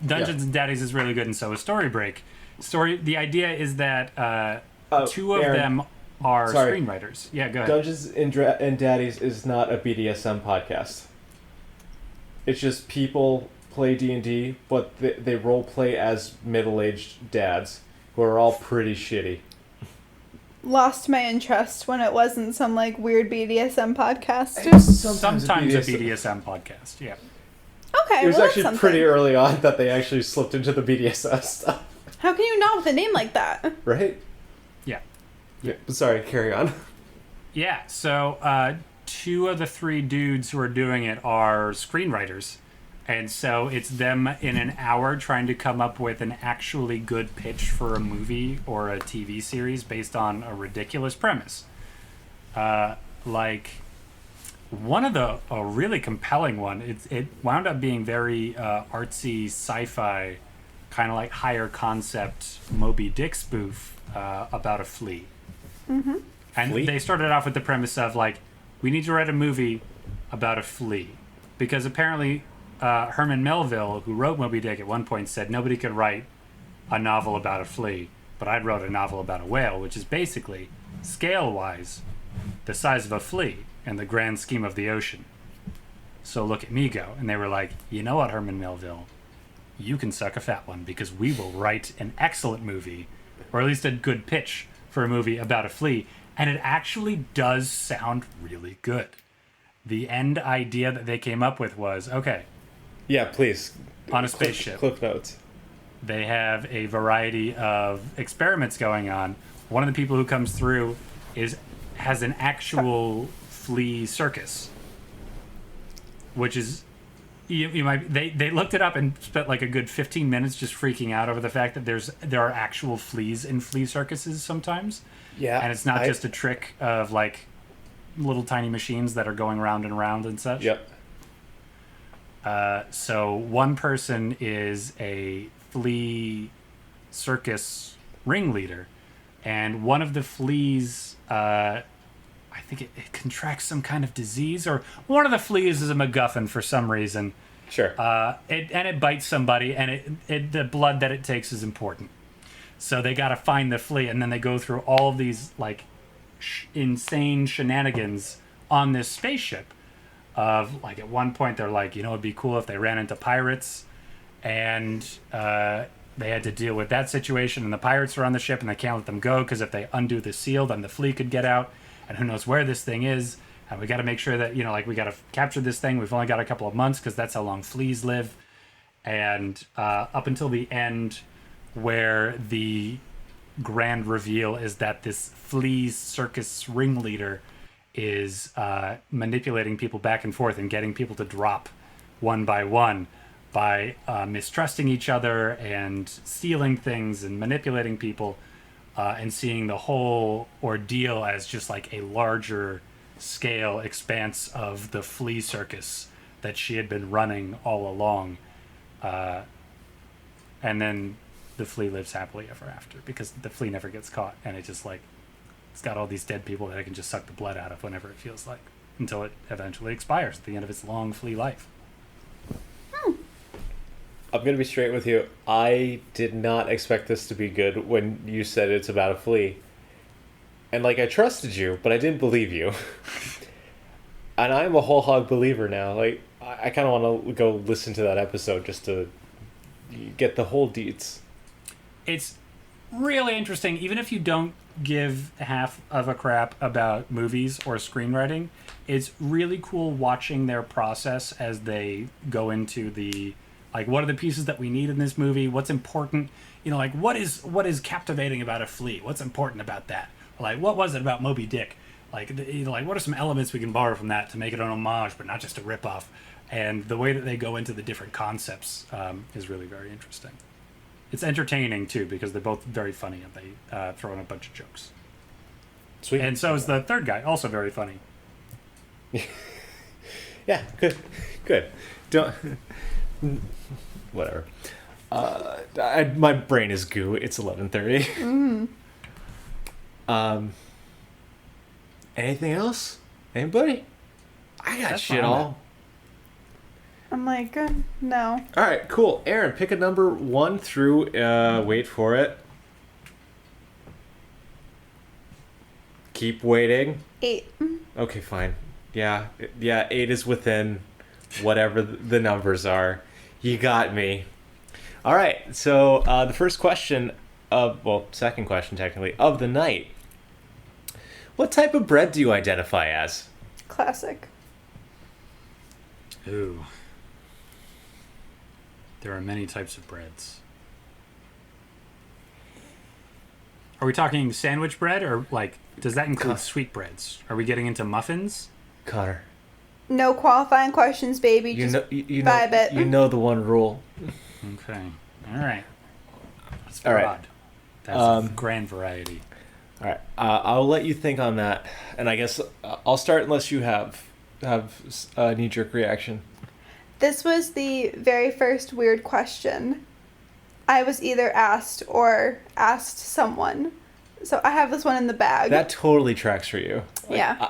Dungeons and Daddies is really good, and so is Story Break. The idea is that two of them are screenwriters. Yeah, go ahead. Dungeons and Daddies is not a BDSM podcast. It's just people play D&D, but they role play as middle-aged dads who are all pretty shitty. Lost my interest when it wasn't some like weird BDSM podcast. Sometimes a BDSM podcast, yeah. Okay, it was well, actually that's pretty something. early on that they actually slipped into the BDSM stuff. How can you not with a name like that? Right? Yeah. Sorry, carry on. Yeah, so two of the three dudes who are doing it are screenwriters. And so it's them in an hour trying to come up with an actually good pitch for a movie or a TV series based on a ridiculous premise. Like, a really compelling one, it wound up being very artsy sci-fi, kind of like higher concept Moby Dick spoof about a flea. Mm-hmm. And Flea? they started off with the premise of, like, we need to write a movie about a flea. Because apparently Herman Melville, who wrote Moby Dick, at one point said nobody could write a novel about a flea, but I wrote a novel about a whale, which is basically, scale-wise, the size of a flea in the grand scheme of the ocean. So look at me go. And they were like, you know what, Herman Melville? You can suck a fat one, because we will write an excellent movie, or at least a good pitch for a movie about a flea. And it actually does sound really good. The end idea that they came up with was, okay, Yeah, please. on a spaceship, Cliff notes. they have a variety of experiments going on. One of the people who comes through has an actual flea circus, which is you might they looked it up and spent like a good 15 minutes just freaking out over the fact that there are actual fleas in flea circuses sometimes. Yeah. And it's not just a trick of like little tiny machines that are going round and round and such. Yep. So one person is a flea circus ringleader, and one of the fleas, I think it contracts some kind of disease, or one of the fleas is a MacGuffin for some reason. Sure. It bites somebody, and the blood that it takes is important. So they got to find the flea, and then they go through all of these like insane shenanigans on this spaceship. Of like at one point they're like, it'd be cool if they ran into pirates, and they had to deal with that situation, and the pirates are on the ship and they can't let them go because if they undo the seal, then the flea could get out, and who knows where this thing is, and we got to make sure that we got to capture this thing. We've only got a couple of months because that's how long fleas live, and up until the end, where the grand reveal is that this flea circus ringleader is manipulating people back and forth and getting people to drop one by one by mistrusting each other and stealing things and manipulating people and seeing the whole ordeal as just like a larger scale expanse of the flea circus that she had been running all along. And then the flea lives happily ever after because the flea never gets caught, and it just like it's got all these dead people that it can just suck the blood out of whenever it feels like, until it eventually expires at the end of its long flea life. I'm gonna be straight with you. I did not expect this to be good when you said it's about a flea. And like I trusted you, but I didn't believe you. And I'm a whole hog believer now. Like I kind of want to go listen to that episode just to get the whole deets. It's really interesting, even if you don't give half of a crap about movies or screenwriting. It's really cool watching their process as they go into the, like, what are the pieces that we need in this movie? What's important? You know, like, what is captivating about a flea? What's important about that? Like, what was it about Moby Dick? Like, you know, like, what are some elements we can borrow from that to make it an homage, but not just a ripoff? And the way that they go into the different concepts is really very interesting. It's entertaining, too, because they're both very funny, and they throw in a bunch of jokes. Sweet. And so is the third guy, also very funny. Yeah, good. Don't... Whatever. My brain is goo. It's 11:30. Anything else? Anybody? I got That's shit fine. all. I'm like, no. All right, cool. Aaron, pick a number 1 through. Wait for it. Keep waiting. 8. Okay, fine. Yeah. 8 is within whatever the numbers are. You got me. All right. So the first question second question technically of the night. What type of bread do you identify as? Classic. Ooh. There are many types of breads. Are we talking sandwich bread, or like, does that include sweetbreads? Are we getting into muffins? Connor. No qualifying questions, baby. You Just know, you know, vibe it. you know the one rule. Okay. All right. That's All broad. right. That's a grand variety. All right. I'll let you think on that, and I guess I'll start unless you have a knee-jerk reaction. This was the very first weird question I was either asked or asked someone. So I have this one in the bag. That totally tracks for you. Like, Yeah.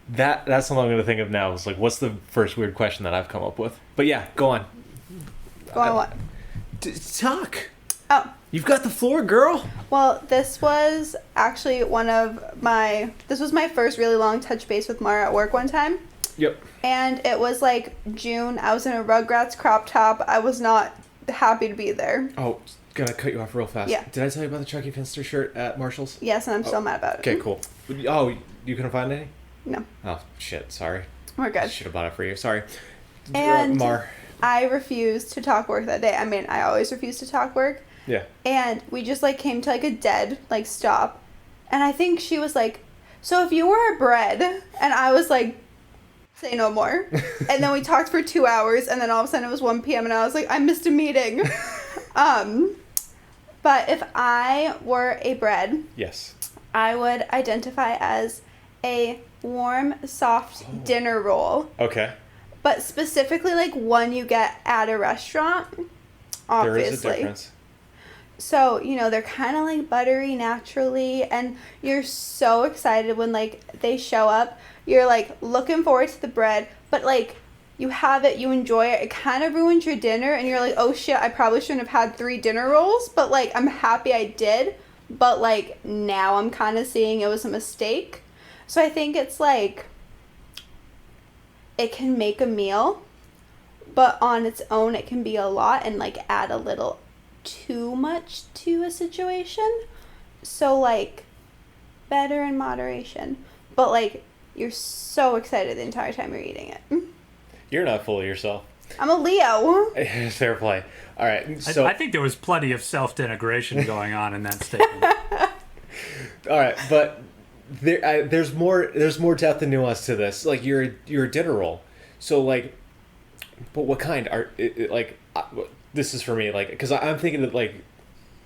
That's what I'm going to think of now. Is like, what's the first weird question that I've come up with? But yeah, go on. Go on what? Talk. Oh. You've got the floor, girl. Well, this was actually this was my first really long touch base with Mara at work one time. Yep. And it was like June. I was in a Rugrats crop top. I was not happy to be there. Oh, gonna cut you off real fast. Yeah. Did I tell you about the Chucky Finster shirt at Marshall's? Yes, and I'm still mad about it. Okay, cool. Oh, you couldn't find any? No. Oh, shit. Sorry. We're I good. should have bought it for you. Sorry. And Mar. I refused to talk work that day. I mean, I always refuse to talk work. Yeah. And we just like came to like a dead like stop. And I think she was like, so if you were a bread, and I was like, say no more. And then we talked for 2 hours, and then all of a sudden it was 1 p.m. and I was like, I missed a meeting. But if I were a bread, Yes. I would identify as a warm, soft dinner roll. Okay. But specifically like one you get at a restaurant, obviously. There is a difference. So, you know, they're kind of like buttery naturally, and you're so excited when like they show up. You're like looking forward to the bread, but like you have it, you enjoy it. It kind of ruins your dinner, and you're like, oh shit, I probably shouldn't have had 3 dinner rolls, but like I'm happy I did. But like now I'm kind of seeing it was a mistake. So I think it's like it can make a meal, but on its own it can be a lot and like add a little too much to a situation. So like better in moderation, but like you're so excited the entire time you're eating it. You're not full of yourself. I'm a Leo. Fair play. All right. So I think there was plenty of self-denigration going on in that statement. all right, but there's more depth and nuance to this. Like you're a dinner roll. So like, but what kind this is for me, like, because I'm thinking that like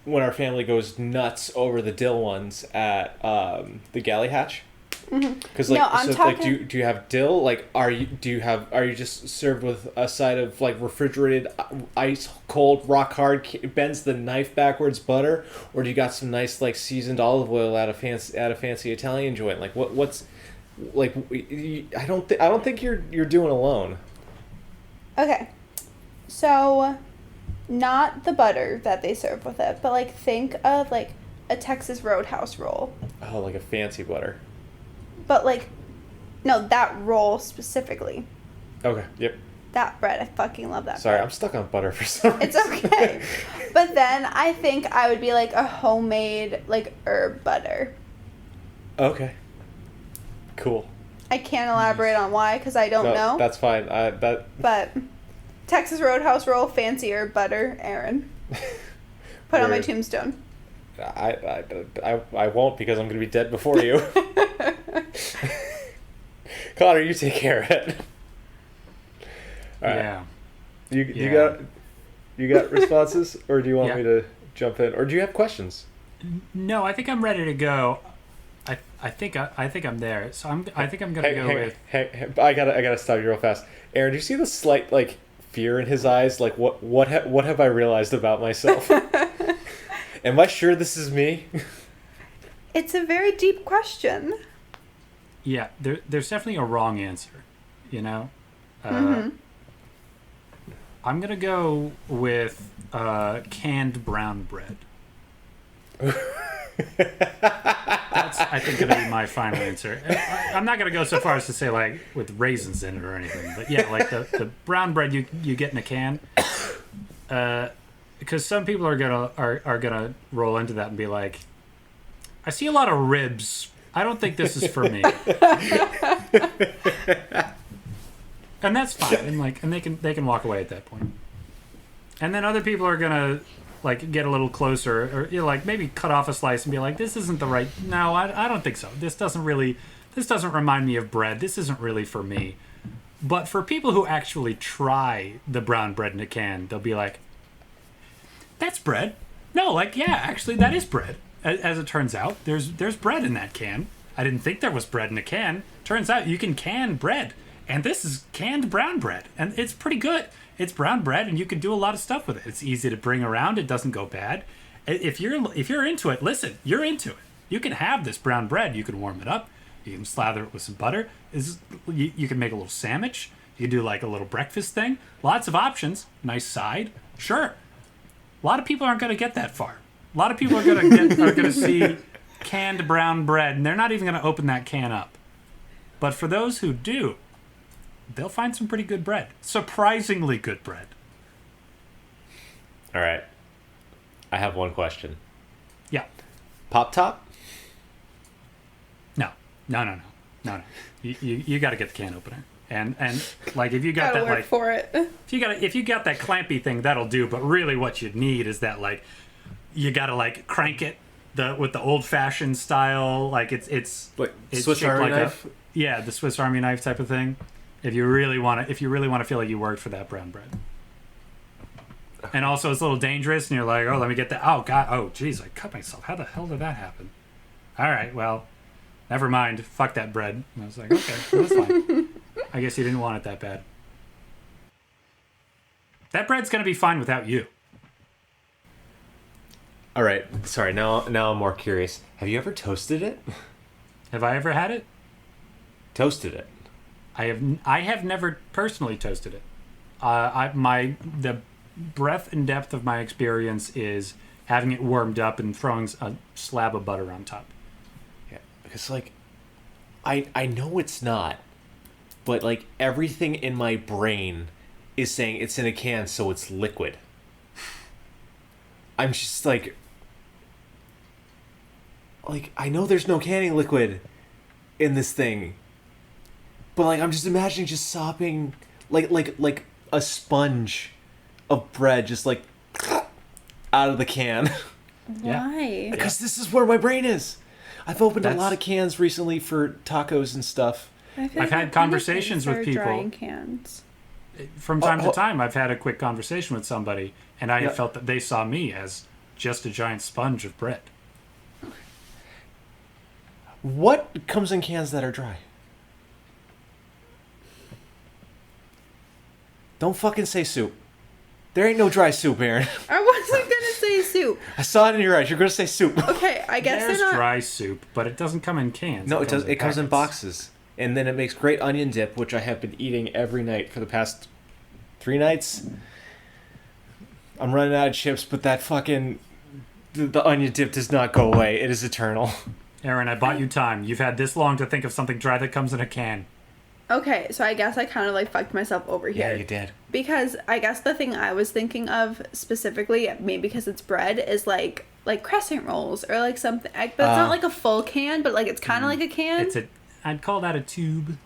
when our family goes nuts over the dill ones at the Galley Hatch. Because like, No, I'm talking... do you have dill? Like, are you just served with a side of like refrigerated ice cold rock hard bends the knife backwards butter, or do you got some nice like seasoned olive oil at a fancy Italian joint? Like what's like I don't think you're doing alone. Okay. So, not the butter that they serve with it, but like think of like a Texas Roadhouse roll. Oh, like a fancy butter. But like, no, that roll specifically. Okay. Yep. That bread, I fucking love that. Sorry, bread. I'm stuck on butter for some reason. It's okay. But then I think I would be like a homemade like herb butter. Okay. Cool. I can't elaborate on why because I don't know. That's fine. But Texas Roadhouse roll, fancy herb butter, Aaron. Put on my tombstone. I won't because I'm going to be dead before you. Connor, you take care of it. All right. Yeah. You got responses, or do you want Yeah. me to jump in, or do you have questions? No, I think I'm ready to go. I think I'm there. So I think I'm gonna go with. Hey, I gotta stop you real fast. Aaron, do you see the slight like fear in his eyes? Like what have I realized about myself? Am I sure this is me? It's a very deep question. Yeah, there's definitely a wrong answer. You know. I'm gonna go with canned brown bread. That's, I think, going to be my final answer. I'm not going to go so far as to say, like, with raisins in it or anything. But, yeah, like, the brown bread you get in a can. Because some people are gonna roll into that and be like, I see a lot of ribs. I don't think this is for me. And that's fine. And they can walk away at that point. And then other people are going to like get a little closer, or like maybe cut off a slice and be like, this isn't the right. No, I don't think so. This doesn't remind me of bread. This isn't really for me. But for people who actually try the brown bread in a can, they'll be like, that's bread. No, like, yeah, actually that is bread. As it turns out, there's bread in that can. I didn't think there was bread in a can. Turns out you can can bread. And this is canned brown bread. And it's pretty good. It's brown bread, and you can do a lot of stuff with it. It's easy to bring around. It doesn't go bad. If you're into it, listen, you're into it. You can have this brown bread. You can warm it up. You can slather it with some butter. You can make a little sandwich. You can do like a little breakfast thing. Lots of options. Nice side. Sure. A lot of people aren't going to get that far. A lot of people are going to see canned brown bread, and they're not even going to open that can up. But for those who do, they'll find some pretty good bread. Surprisingly good bread. All right. I have one question. Yeah. Pop Top? No. You got to get the can opener. And like if you got Gotta that work like for it. if you got that clampy thing, that'll do. But really, what you need is that like you got to like crank it with the old fashioned style. Like it's Swiss shaped Army like knife. the Swiss Army knife type of thing. If you really want to feel like you worked for that brown bread. And also it's a little dangerous, and you're like, oh, let me get that. Oh god, oh jeez, I cut myself. How the hell did that happen? All right, well, never mind. Fuck that bread. And I was like, okay, that's fine. I guess you didn't want it that bad. That bread's gonna be fine without you. All right. Sorry. Now I'm more curious. Have you ever toasted it? Have I ever had it? Toasted it. I have never personally toasted it. The breadth and depth of my experience is having it warmed up and throwing a slab of butter on top. Yeah, because like, I know it's not, but like everything in my brain is saying it's in a can, so it's liquid. I'm just like I know there's no canning liquid in this thing. But like I'm just imagining just sopping like a sponge of bread just like out of the can. Why? Because this is where my brain is. I've opened a lot of cans recently for tacos and stuff. I feel I've like had conversations with for people. drying cans. From time to time, I've had a quick conversation with somebody, and I have felt that they saw me as just a giant sponge of bread. What comes in cans that are dry? Don't fucking say soup. There ain't no dry soup, Aaron. I wasn't gonna say soup. I saw it in your eyes. You're gonna say soup. Okay, I guess There's they're not. dry soup, but it doesn't come in cans. No, it does. It comes in packets. boxes, and then it makes great onion dip, which I have been eating every night for the past 3 nights. I'm running out of chips, but that fucking the onion dip does not go away. It is eternal. Aaron, I bought you time. You've had this long to think of something dry that comes in a can. Okay, so I guess I kind of like fucked myself over here. Yeah, you did. Because I guess the thing I was thinking of specifically, maybe because it's bread, is like crescent rolls or like something. But it's not like a full can, but like it's kind of like a can. I'd call that a tube.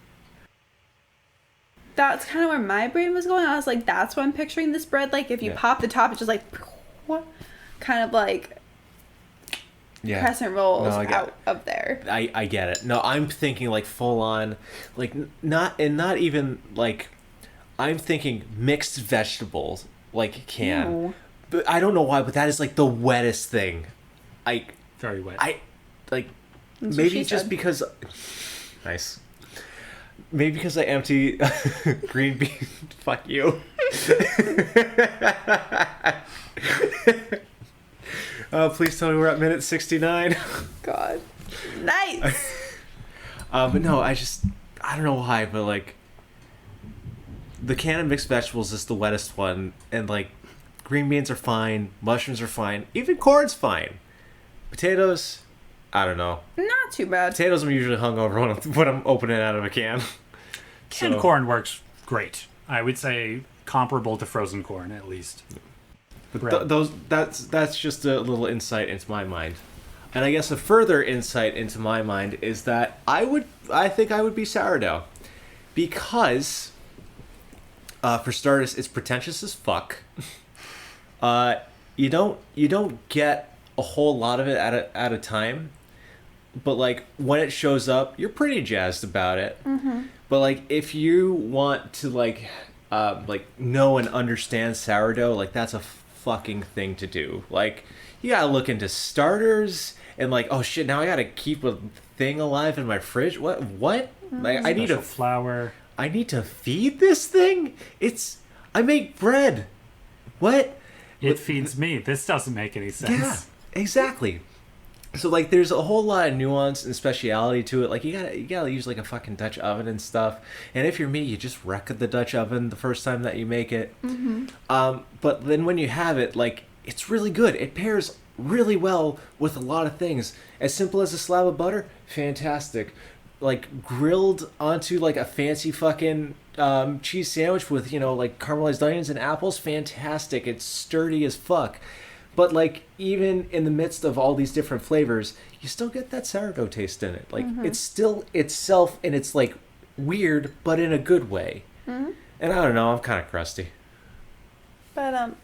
That's kind of where my brain was going. I was like, that's what I'm picturing this bread. Like if you pop the top, it's just like kind of like crescent rolls out of there. I get it. No, I'm thinking like full on, like not even like, I'm thinking mixed vegetables like can. Ew. But I don't know why, but that is like the wettest thing. Very wet. Like That's maybe just because. Nice. Maybe because I empty green bean. Fuck you. Please tell me we're at minute 69. God. Nice. But no, I don't know why, but like the can of mixed vegetables is the wettest one, and like green beans are fine, mushrooms are fine, even corn's fine. Potatoes, I don't know. Not too bad. Potatoes I'm usually hungover when I'm opening out of a can. Canned corn works great. I would say comparable to frozen corn at least. But that's just a little insight into my mind. And I guess a further insight into my mind is that I think I would be sourdough. Because for starters, it's pretentious as fuck. You don't get a whole lot of it at a time. But like when it shows up, you're pretty jazzed about it. Mm-hmm. But like if you want to like know and understand sourdough, like that's a fucking thing to do. Like you gotta look into starters and like, oh shit, now I gotta keep a thing alive in my fridge. What? Like I need flour. I need to feed this thing. I make bread. What? It feeds me. This doesn't make any sense. Yeah, exactly. So like there's a whole lot of nuance and speciality to it. Like you gotta use like a fucking Dutch oven and stuff. And if you're me, you just wreck the Dutch oven the first time that you make it. Mm-hmm. But then when you have it, like it's really good. It pairs really well with a lot of things. As simple as a slab of butter, fantastic. Like grilled onto like a fancy fucking cheese sandwich with like caramelized onions and apples, fantastic. It's sturdy as fuck. But like even in the midst of all these different flavors, you still get that sourdough taste in it. Like it's still itself, and it's like weird, but in a good way. Mm-hmm. And I don't know, I'm kind of crusty. But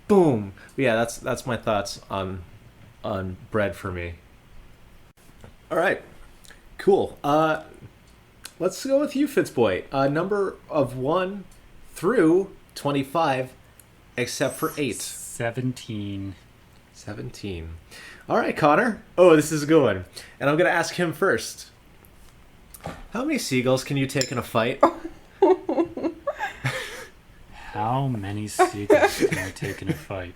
boom. But yeah, that's my thoughts on bread for me. All right, cool. Let's go with you, Fitzboy. Number of 1 through 25, except for 8. 17. All right, Connor. Oh, this is a good one. And I'm going to ask him first. How many seagulls can you take in a fight? How many seagulls can I take in a fight?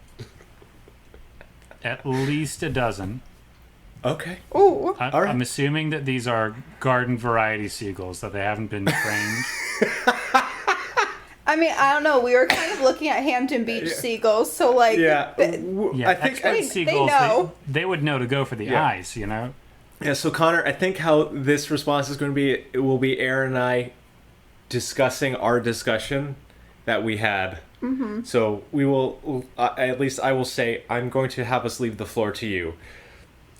At least a dozen. Okay. ooh. I'm assuming that these are garden variety seagulls, that they haven't been trained. I mean, I don't know. We were kind of looking at Hampton Beach seagulls, so like, Yeah, I think expert seagulls, they know. they would know to go for the eyes, Yeah, so Connor, I think how this response is going to be, it will be Aaron and I discussing our discussion that we had. Mm-hmm. So we will, at least I will say, I'm going to have us leave the floor to you.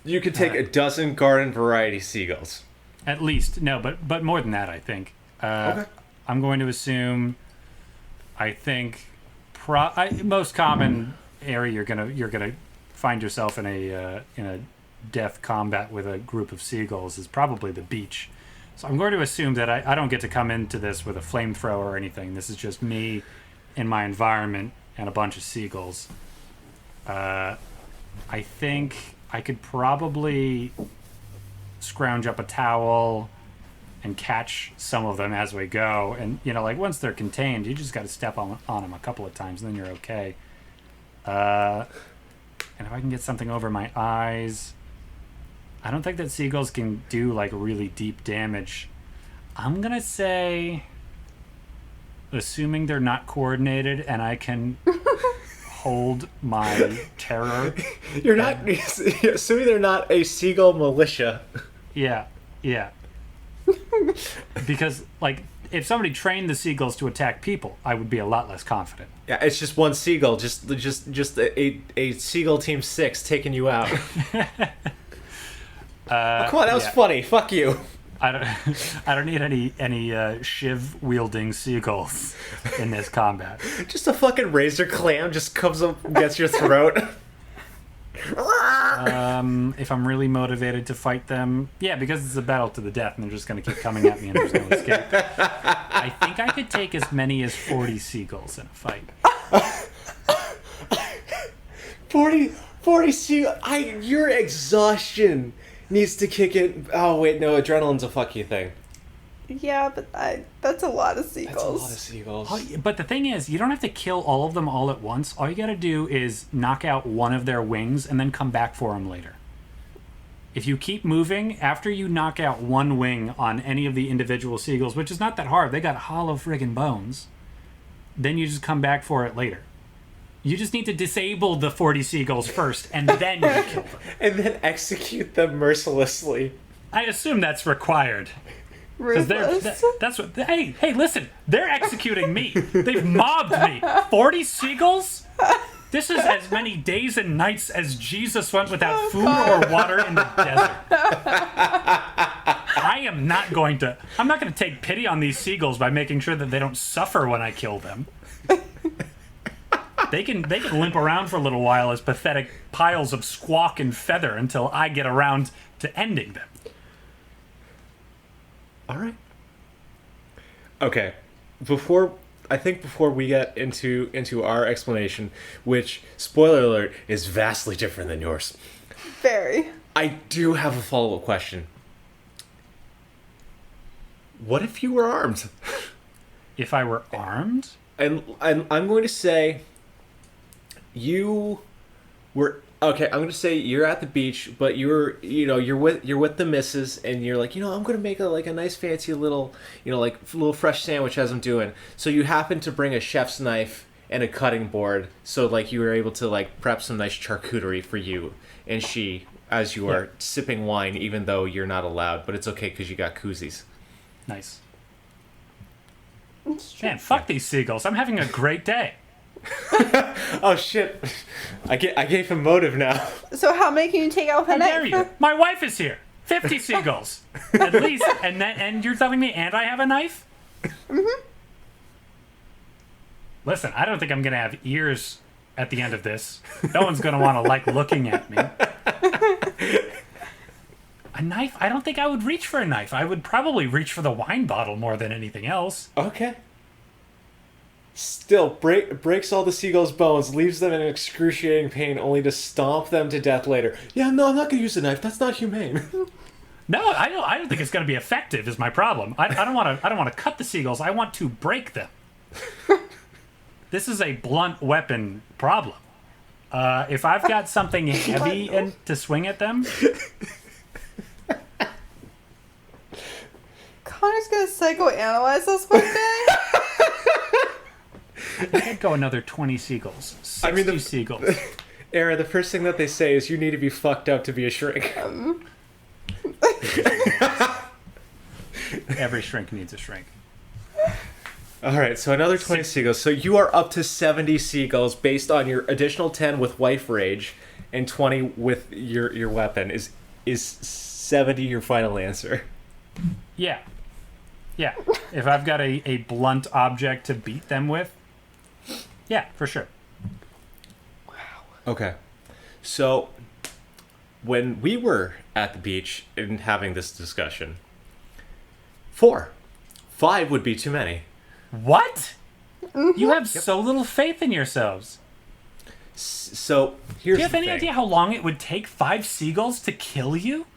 You could take a dozen garden variety seagulls. At least. No, but more than that, I think. Okay. I'm going to assume, I think, most common area you're gonna find yourself in a death combat with a group of seagulls is probably the beach. So I'm going to assume that I don't get to come into this with a flamethrower or anything. This is just me in my environment and a bunch of seagulls. I think I could probably scrounge up a towel and catch some of them as we go. And, like once they're contained, you just got to step on them a couple of times and then you're okay. And if I can get something over my eyes, I don't think that seagulls can do like really deep damage. I'm going to say, assuming they're not coordinated and I can hold my terror. You're not assuming they're not a seagull militia. Yeah. Because, like, if somebody trained the seagulls to attack people, I would be a lot less confident. Yeah, it's just one seagull, just a seagull team 6 taking you out. Come on, that was funny. Fuck you. I don't need any shiv wielding seagulls in this combat. Just a fucking razor clam just comes up and gets your throat. If I'm really motivated to fight them, because it's a battle to the death, and they're just going to keep coming at me, and there's no escape. I think I could take as many as 40 seagulls in a fight. 40 seagulls. Your exhaustion needs to kick in. Oh wait, no, adrenaline's a fuck you thing. Yeah, but that's a lot of seagulls. That's a lot of seagulls. But the thing is, you don't have to kill all of them all at once. All you got to do is knock out one of their wings and then come back for them later. If you keep moving, after you knock out one wing on any of the individual seagulls, which is not that hard, they got hollow friggin' bones, then you just come back for it later. You just need to disable the 40 seagulls first, and then you kill them. And then execute them mercilessly. I assume that's required. Ruthless. That's what. Hey, listen! They're executing me. They've mobbed me. 40 seagulls. This is as many days and nights as Jesus went without food or water in the desert. I'm not going to take pity on these seagulls by making sure that they don't suffer when I kill them. They can limp around for a little while as pathetic piles of squawk and feather until I get around to ending them. All right. Okay. Before we get into our explanation, which, spoiler alert, is vastly different than yours. Very. I do have a follow-up question. What if you were armed? If I were armed? And I'm going to say you were okay. I'm going to say you're at the beach, but you're with the missus, and you're like, I'm going to make a nice fancy little little fresh sandwich as I'm doing. So you happen to bring a chef's knife and a cutting board, so you were able to prep some nice charcuterie for you and she as you are sipping wine, even though you're not allowed, but it's okay because you got koozies. Nice. Man, fuck these seagulls. I'm having a great day. Oh shit! I gave him motive now. So how many can you take out with a knife? How dare you? My wife is here. 50 seagulls, at least, and you're telling me, and I have a knife? Mm-hmm. Listen, I don't think I'm gonna have ears at the end of this. No one's gonna want to like looking at me. A knife? I don't think I would reach for a knife. I would probably reach for the wine bottle more than anything else. Okay. Still, breaks all the seagulls' bones, leaves them in excruciating pain, only to stomp them to death later. Yeah, no, I'm not going to use a knife. That's not humane. No, I don't think it's going to be effective. Is my problem. I don't want to cut the seagulls. I want to break them. This is a blunt weapon problem. If I've got something heavy to swing at them. Connor's gonna psychoanalyze us one day. I could go another 20 seagulls. 60 seagulls. Era, the first thing that they say is you need to be fucked up to be a shrink. Every shrink needs a shrink. Alright, so another 20 seagulls. So you are up to 70 seagulls based on your additional 10 with wife rage and 20 with your weapon. Is 70 your final answer? Yeah. Yeah. If I've got a blunt object to beat them with, yeah, for sure. Wow. Okay. So when we were at the beach and having this discussion, 4. 5 would be too many. What? Mm-hmm. You have so little faith in yourselves. So here's Do you have any idea how long it would take 5 seagulls to kill you?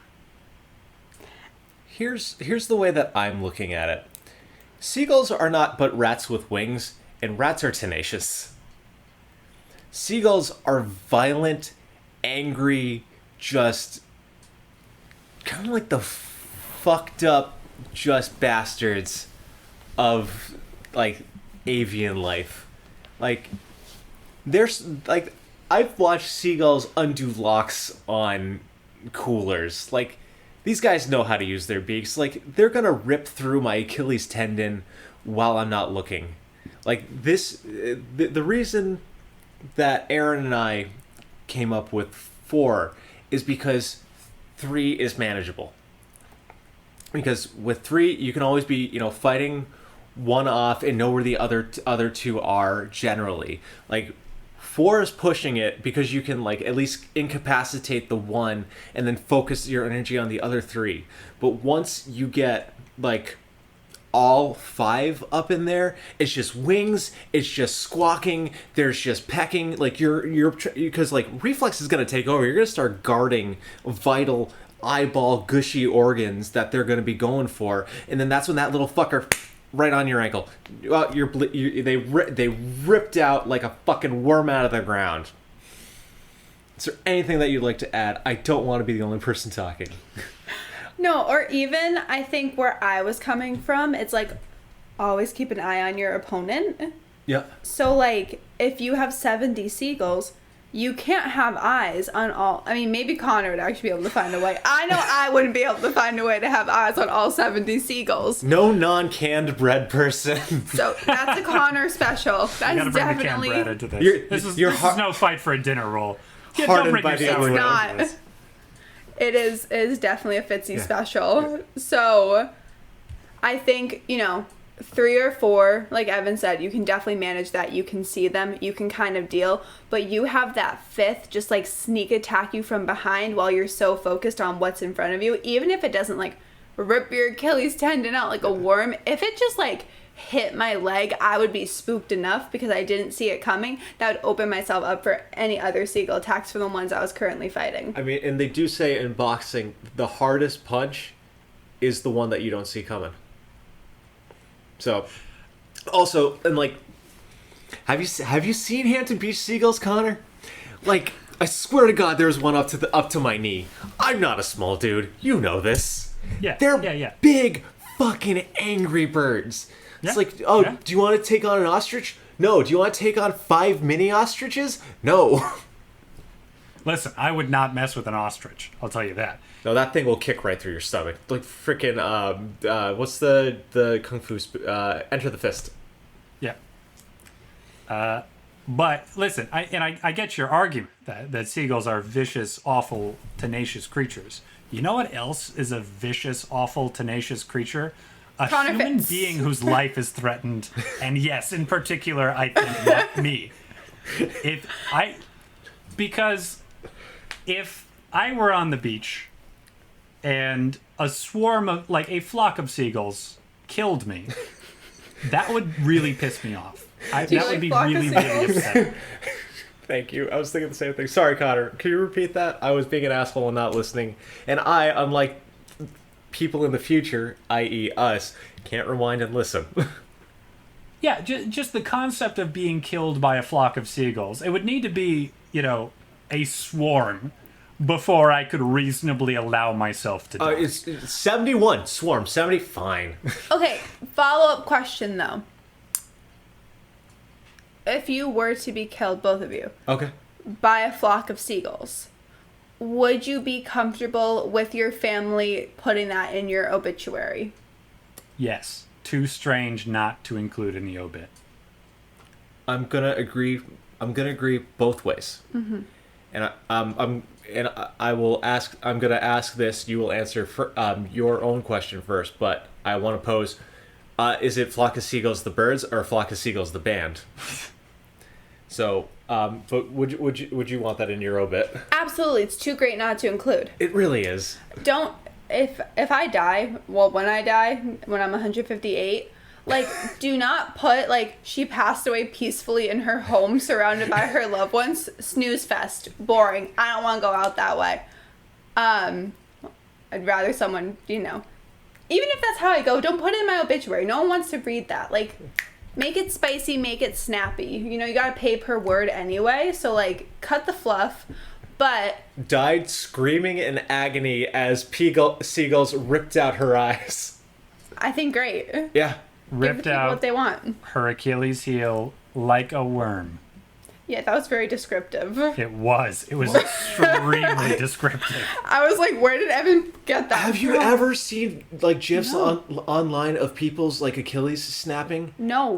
Here's the way that I'm looking at it. Seagulls are not but rats with wings, and rats are tenacious. Seagulls are violent, angry, just kind of like the fucked up just bastards of avian life. there's like I've watched seagulls undo locks on coolers. Like these guys know how to use their beaks. Like they're gonna rip through my Achilles tendon while I'm not looking. Like this, the reason that Aaron and I came up with 4 is because 3 is manageable. Because with 3, you can always be, fighting one off and know where the other 2 are generally. Like 4 is pushing it because you can like at least incapacitate the one and then focus your energy on the other 3. But once you get like all 5 up in there, it's just wings, it's just squawking, there's just pecking. Like you're because like reflex is going to take over. You're going to start guarding vital eyeball gushy organs that they're going to be going for, and then that's when that little fucker right on your ankle, they ripped out like a fucking worm out of the ground. Is there anything that you'd like to add? I don't want to be the only person talking. No, or even, I think where I was coming from, it's like, always keep an eye on your opponent. Yeah. So, like, if you have 70 seagulls, you can't have eyes on all... I mean, maybe Connor would actually be able to find a way. I know I wouldn't be able to find a way to have eyes on all 70 seagulls. No non-canned bread person. So, that's a Connor special. That's You gotta bring definitely... the canned bread into this. This is no fight for a dinner roll. Yeah, don't bring yourself It's not. It is definitely a Fitzy special. So, I think, 3 or 4, like Evan said, you can definitely manage that. You can see them. You can kind of deal. But you have that 5th just, like, sneak attack you from behind while you're so focused on what's in front of you. Even if it doesn't, like, rip your Achilles tendon out like a worm. If it just, like, hit my leg, I would be spooked enough because I didn't see it coming. That would open myself up for any other seagull attacks from the ones I was currently fighting. I mean, and they do say in boxing, the hardest punch is the one that you don't see coming. So, also, and like, have you seen Hampton Beach seagulls, Connor? Like, I swear to God, there's one up to my knee. I'm not a small dude. You know this. Yeah. They're big, fucking angry birds. It's like, do you want to take on an ostrich? No. Do you want to take on 5 mini ostriches? No. Listen, I would not mess with an ostrich. I'll tell you that. No, that thing will kick right through your stomach. Like freaking, what's the kung fu? Enter the Fist. Yeah. But listen, I get your argument that seagulls are vicious, awful, tenacious creatures. You know what else is a vicious, awful, tenacious creature? A human being whose life is threatened, and yes, in particular, I think not me. Because if I were on the beach and a swarm of, like, a flock of seagulls killed me, that would really piss me off. That would be really, really upsetting. Thank you. I was thinking the same thing. Sorry, Connor. Can you repeat that? I was being an asshole and not listening. And I, unlike people in the future, i.e. us, can't rewind and listen. Yeah, just the concept of being killed by a flock of seagulls. It would need to be, a swarm before I could reasonably allow myself to die. It's 71. Swarm. 70. Fine. Okay, follow-up question, though. If you were to be killed, both of you, okay, by a flock of seagulls, would you be comfortable with your family putting that in your obituary? Yes. Too strange not to include in the obit. I'm gonna agree both ways. Mm-hmm. And I will ask. I'm gonna ask this. You will answer for, your own question first. But I want to pose: is it Flock of Seagulls the Birds or Flock of Seagulls the band? So, but would you want that in your obit? Absolutely, it's too great not to include. It really is. Don't if I die. Well, when I die, when I'm 158. Like, do not put, like, she passed away peacefully in her home surrounded by her loved ones. Snooze fest. Boring. I don't want to go out that way. I'd rather someone, even if that's how I go, don't put it in my obituary. No one wants to read that. Like, make it spicy, make it snappy. You gotta pay per word anyway, so, like, cut the fluff. But... died screaming in agony as seagulls ripped out her eyes. I think great. Yeah. Ripped out what they want. her Achilles heel like a worm. Yeah, that was very descriptive. It was extremely descriptive. I was like, where did Evan get that Have you ever seen like GIFs online of people's like Achilles snapping? No.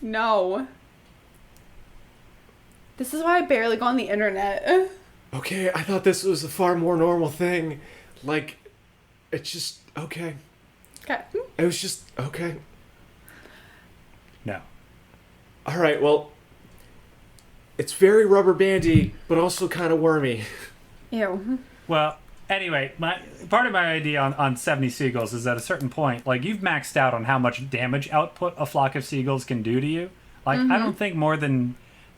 No. This is why I barely go on the internet. Okay, I thought this was a far more normal thing. Like, it's just okay. Okay. It was just okay. No. All right, well, it's very rubber bandy, but also kind of wormy. Ew. Well, anyway, part of my idea on 70 seagulls is at a certain point, like, you've maxed out on how much damage output a flock of seagulls can do to you. Like, I don't think more than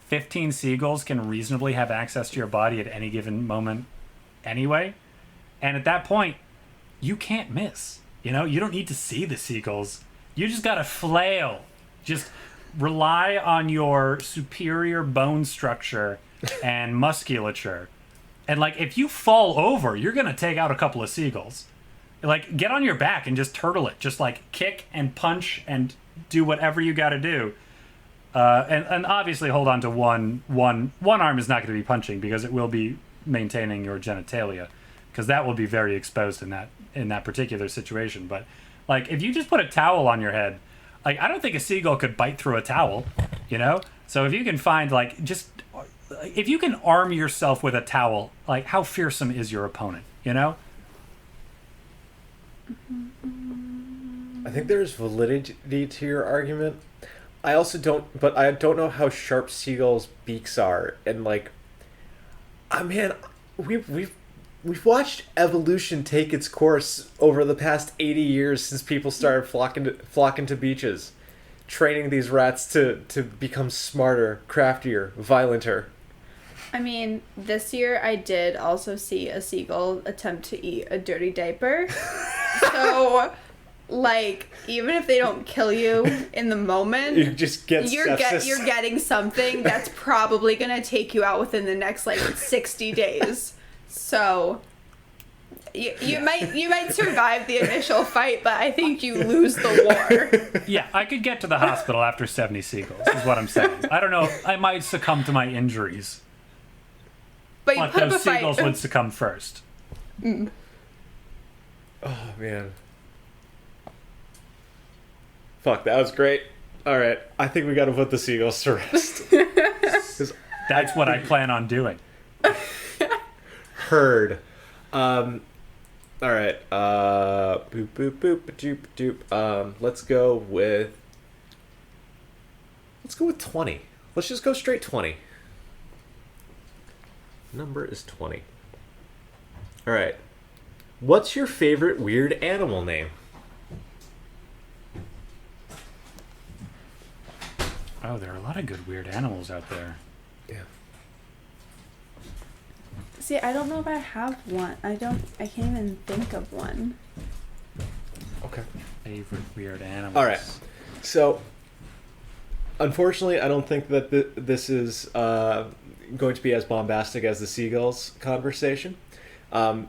15 seagulls can reasonably have access to your body at any given moment anyway. And at that point, you can't miss. You know, you don't need to see the seagulls. You just gotta flail. Just rely on your superior bone structure and musculature. And, like, if you fall over, you're gonna take out a couple of seagulls. Like, get on your back and just turtle it. Just, like, kick and punch and do whatever you gotta do. And obviously hold on to one arm is not going to be punching because it will be maintaining your genitalia, because that will be very exposed in that particular situation. But like, if you just put a towel on your head, like, I don't think a seagull could bite through a towel, you know? So if you can find, like, if you can arm yourself with a towel, like, how fearsome is your opponent, you know? I think there's validity to your argument. I also don't know how sharp seagulls' beaks are, and like, man, we've watched evolution take its course over the past 80 years since people started flocking to beaches, training these rats to become smarter, craftier, violenter. I mean, this year I did also see a seagull attempt to eat a dirty diaper. So, like, even if they don't kill you in the moment, You just get sepsis. you're getting something that's probably gonna take you out within the next like 60 days. So you might survive the initial fight, but I think you lose the war. Yeah, I could get to the hospital after 70 seagulls, is what I'm saying. I don't know, I might succumb to my injuries. But you But put up a those fight. seagulls would succumb first. Oh man. Fuck, that was great. All right, I think we got to put the seagulls to rest. That's what I plan on doing. Heard. All right. Boop boop boop doop doop. Let's go with 20. Let's just go straight 20. Number is 20. All right. What's your favorite weird animal name? Oh, there are a lot of good weird animals out there. Yeah. See, I don't know if I have one. I can't even think of one. Okay. Favorite weird animals. All right. So, unfortunately, I don't think that this is going to be as bombastic as the seagulls conversation.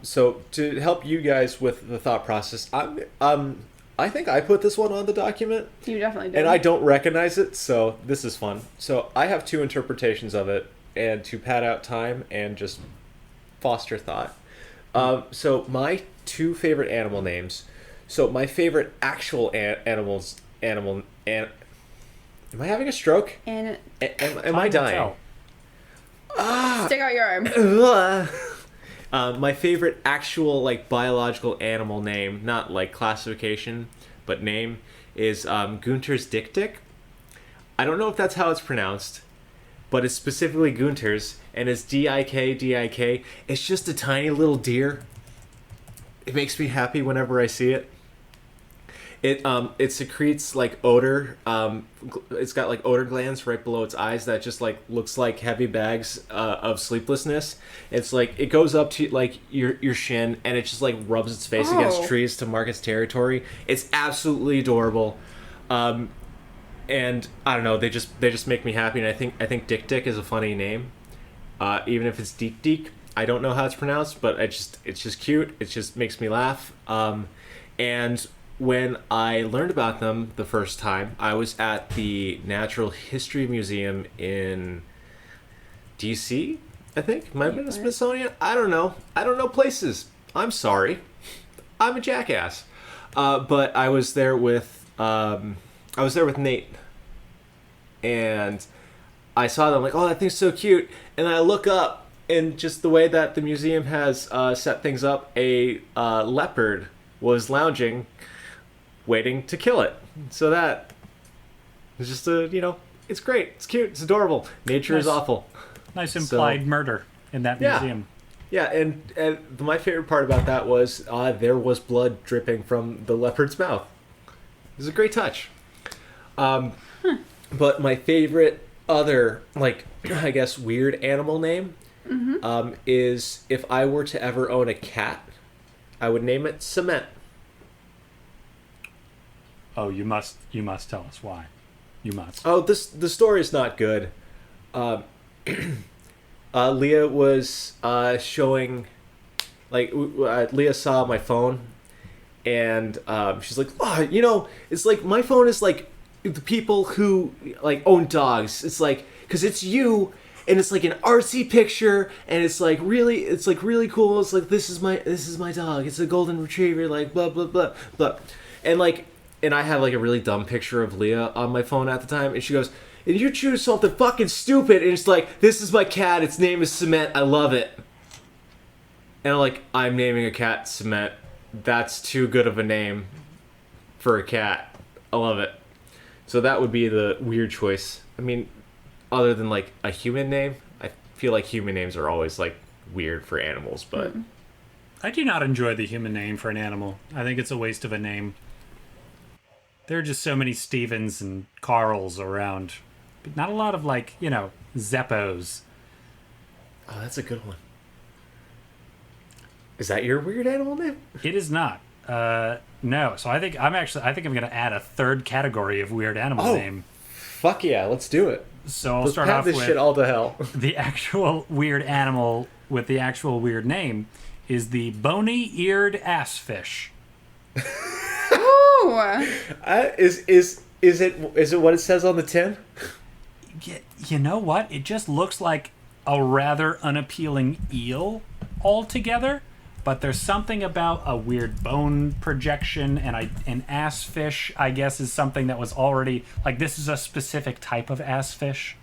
So, to help you guys with the thought process, I think I put this one on the document. You definitely did. And I don't recognize it, so this is fun. So, I have two interpretations of it, and to pad out time and just foster thought. So, my two favorite animal names. So, my favorite actual animal. Am I having a stroke? And Am I dying? stick out your arm. My favorite actual like biological animal name, not like classification, but name, is Gunter's Dik-Dik. I don't know if that's how it's pronounced, but it's specifically Gunter's, and it's D-I-K. It's just a tiny little deer. It makes me happy whenever I see it. It secretes like odor. It's got like odor glands right below its eyes that just like looks like heavy bags of sleeplessness. It's like it goes up to like your shin and it just like rubs its face against trees to mark its territory. It's absolutely adorable, and I don't know. They just make me happy, and I think Dik-Dik is a funny name, even if it's Deek. I don't know how it's pronounced, but it's just cute. It just makes me laugh. And when I learned about them the first time, I was at the Natural History Museum in DC, I think. Might have been the Smithsonian. I don't know. I don't know places. I'm sorry. I'm a jackass. But I was there with Nate, and I saw them like, oh, that thing's so cute. And I look up, and just the way that the museum has set things up, a leopard was lounging, waiting to kill it. So that is just it's great. It's cute. It's adorable. Nature is awful. Nice implied murder in that museum. Yeah, and my favorite part about that was there was blood dripping from the leopard's mouth. It was a great touch. But my favorite other, I guess, weird animal name is, if I were to ever own a cat, I would name it Cement. Oh, you must tell us why. You must. Oh, the story is not good. Leah was showing, Leah saw my phone, and she's like, oh, it's like my phone is like the people who own dogs. It's like, because it's you, and it's like an artsy picture, and it's like really cool. It's like, this is my dog. It's a golden retriever. Like blah blah blah blah, and I had a really dumb picture of Leah on my phone at the time, and she goes, and you choose something fucking stupid, and it's like, this is my cat, its name is Cement, I love it. And I'm like, I'm naming a cat Cement. That's too good of a name for a cat. I love it. So that would be the weird choice. I mean, other than a human name, I feel like human names are always weird for animals, but... I do not enjoy the human name for an animal. I think it's a waste of a name. There are just so many Stevens and Carls around. But not a lot of, Zeppos. Oh, that's a good one. Is that your weird animal name? It is not. No. So I think I'm going to add a third category of weird animal name. Fuck yeah, let's do it. So I'll start off this with shit all to hell. The actual weird animal with the actual weird name is the bony-eared assfish. Ooh. Is it what it says on the tin? You know what? It just looks like a rather unappealing eel altogether, but there's something about a weird bone projection, and an assfish, I guess, is something that was already this is a specific type of assfish.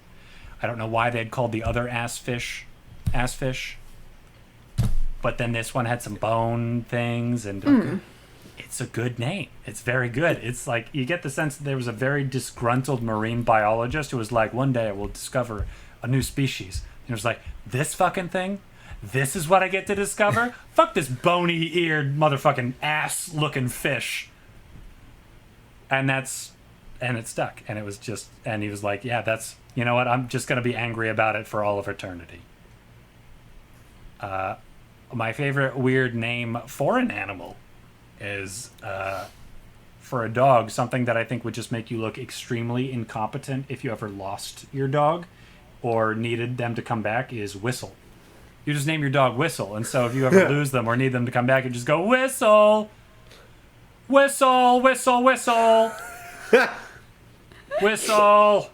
I don't know why they'd called the other assfish, but then this one had some bone things, and it's a good name. It's very good. It's you get the sense that there was a very disgruntled marine biologist who was like, one day I will discover a new species. And it was like, this fucking thing? This is what I get to discover? Fuck this bony-eared motherfucking ass-looking fish. And it stuck. And it was just, and he was like, yeah, that's, you know what? I'm just going to be angry about it for all of eternity. My favorite weird name for an animal is, for a dog, something that I think would just make you look extremely incompetent if you ever lost your dog or needed them to come back, is Whistle. You just name your dog Whistle, and so if you ever lose them or need them to come back, you just go, Whistle! Whistle, whistle, whistle! Whistle!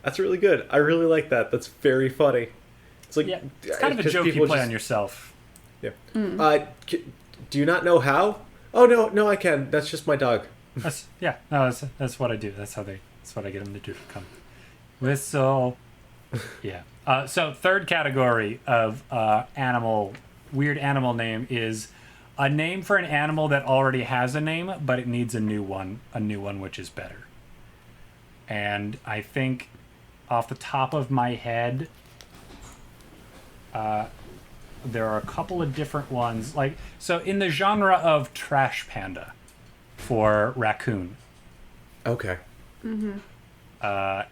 That's really good. I really like that. That's very funny. It's it's kind of a joke you play on yourself. Yeah. Do you not know how? Oh, no, I can. That's just my dog. That's what I do. That's what I get them to do. Come. Whistle. Yeah. So third category of weird animal name is a name for an animal that already has a name, but it needs a new one which is better. And I think off the top of my head, there are a couple of different ones. So in the genre of trash panda for raccoon. Okay. Mm-hmm. I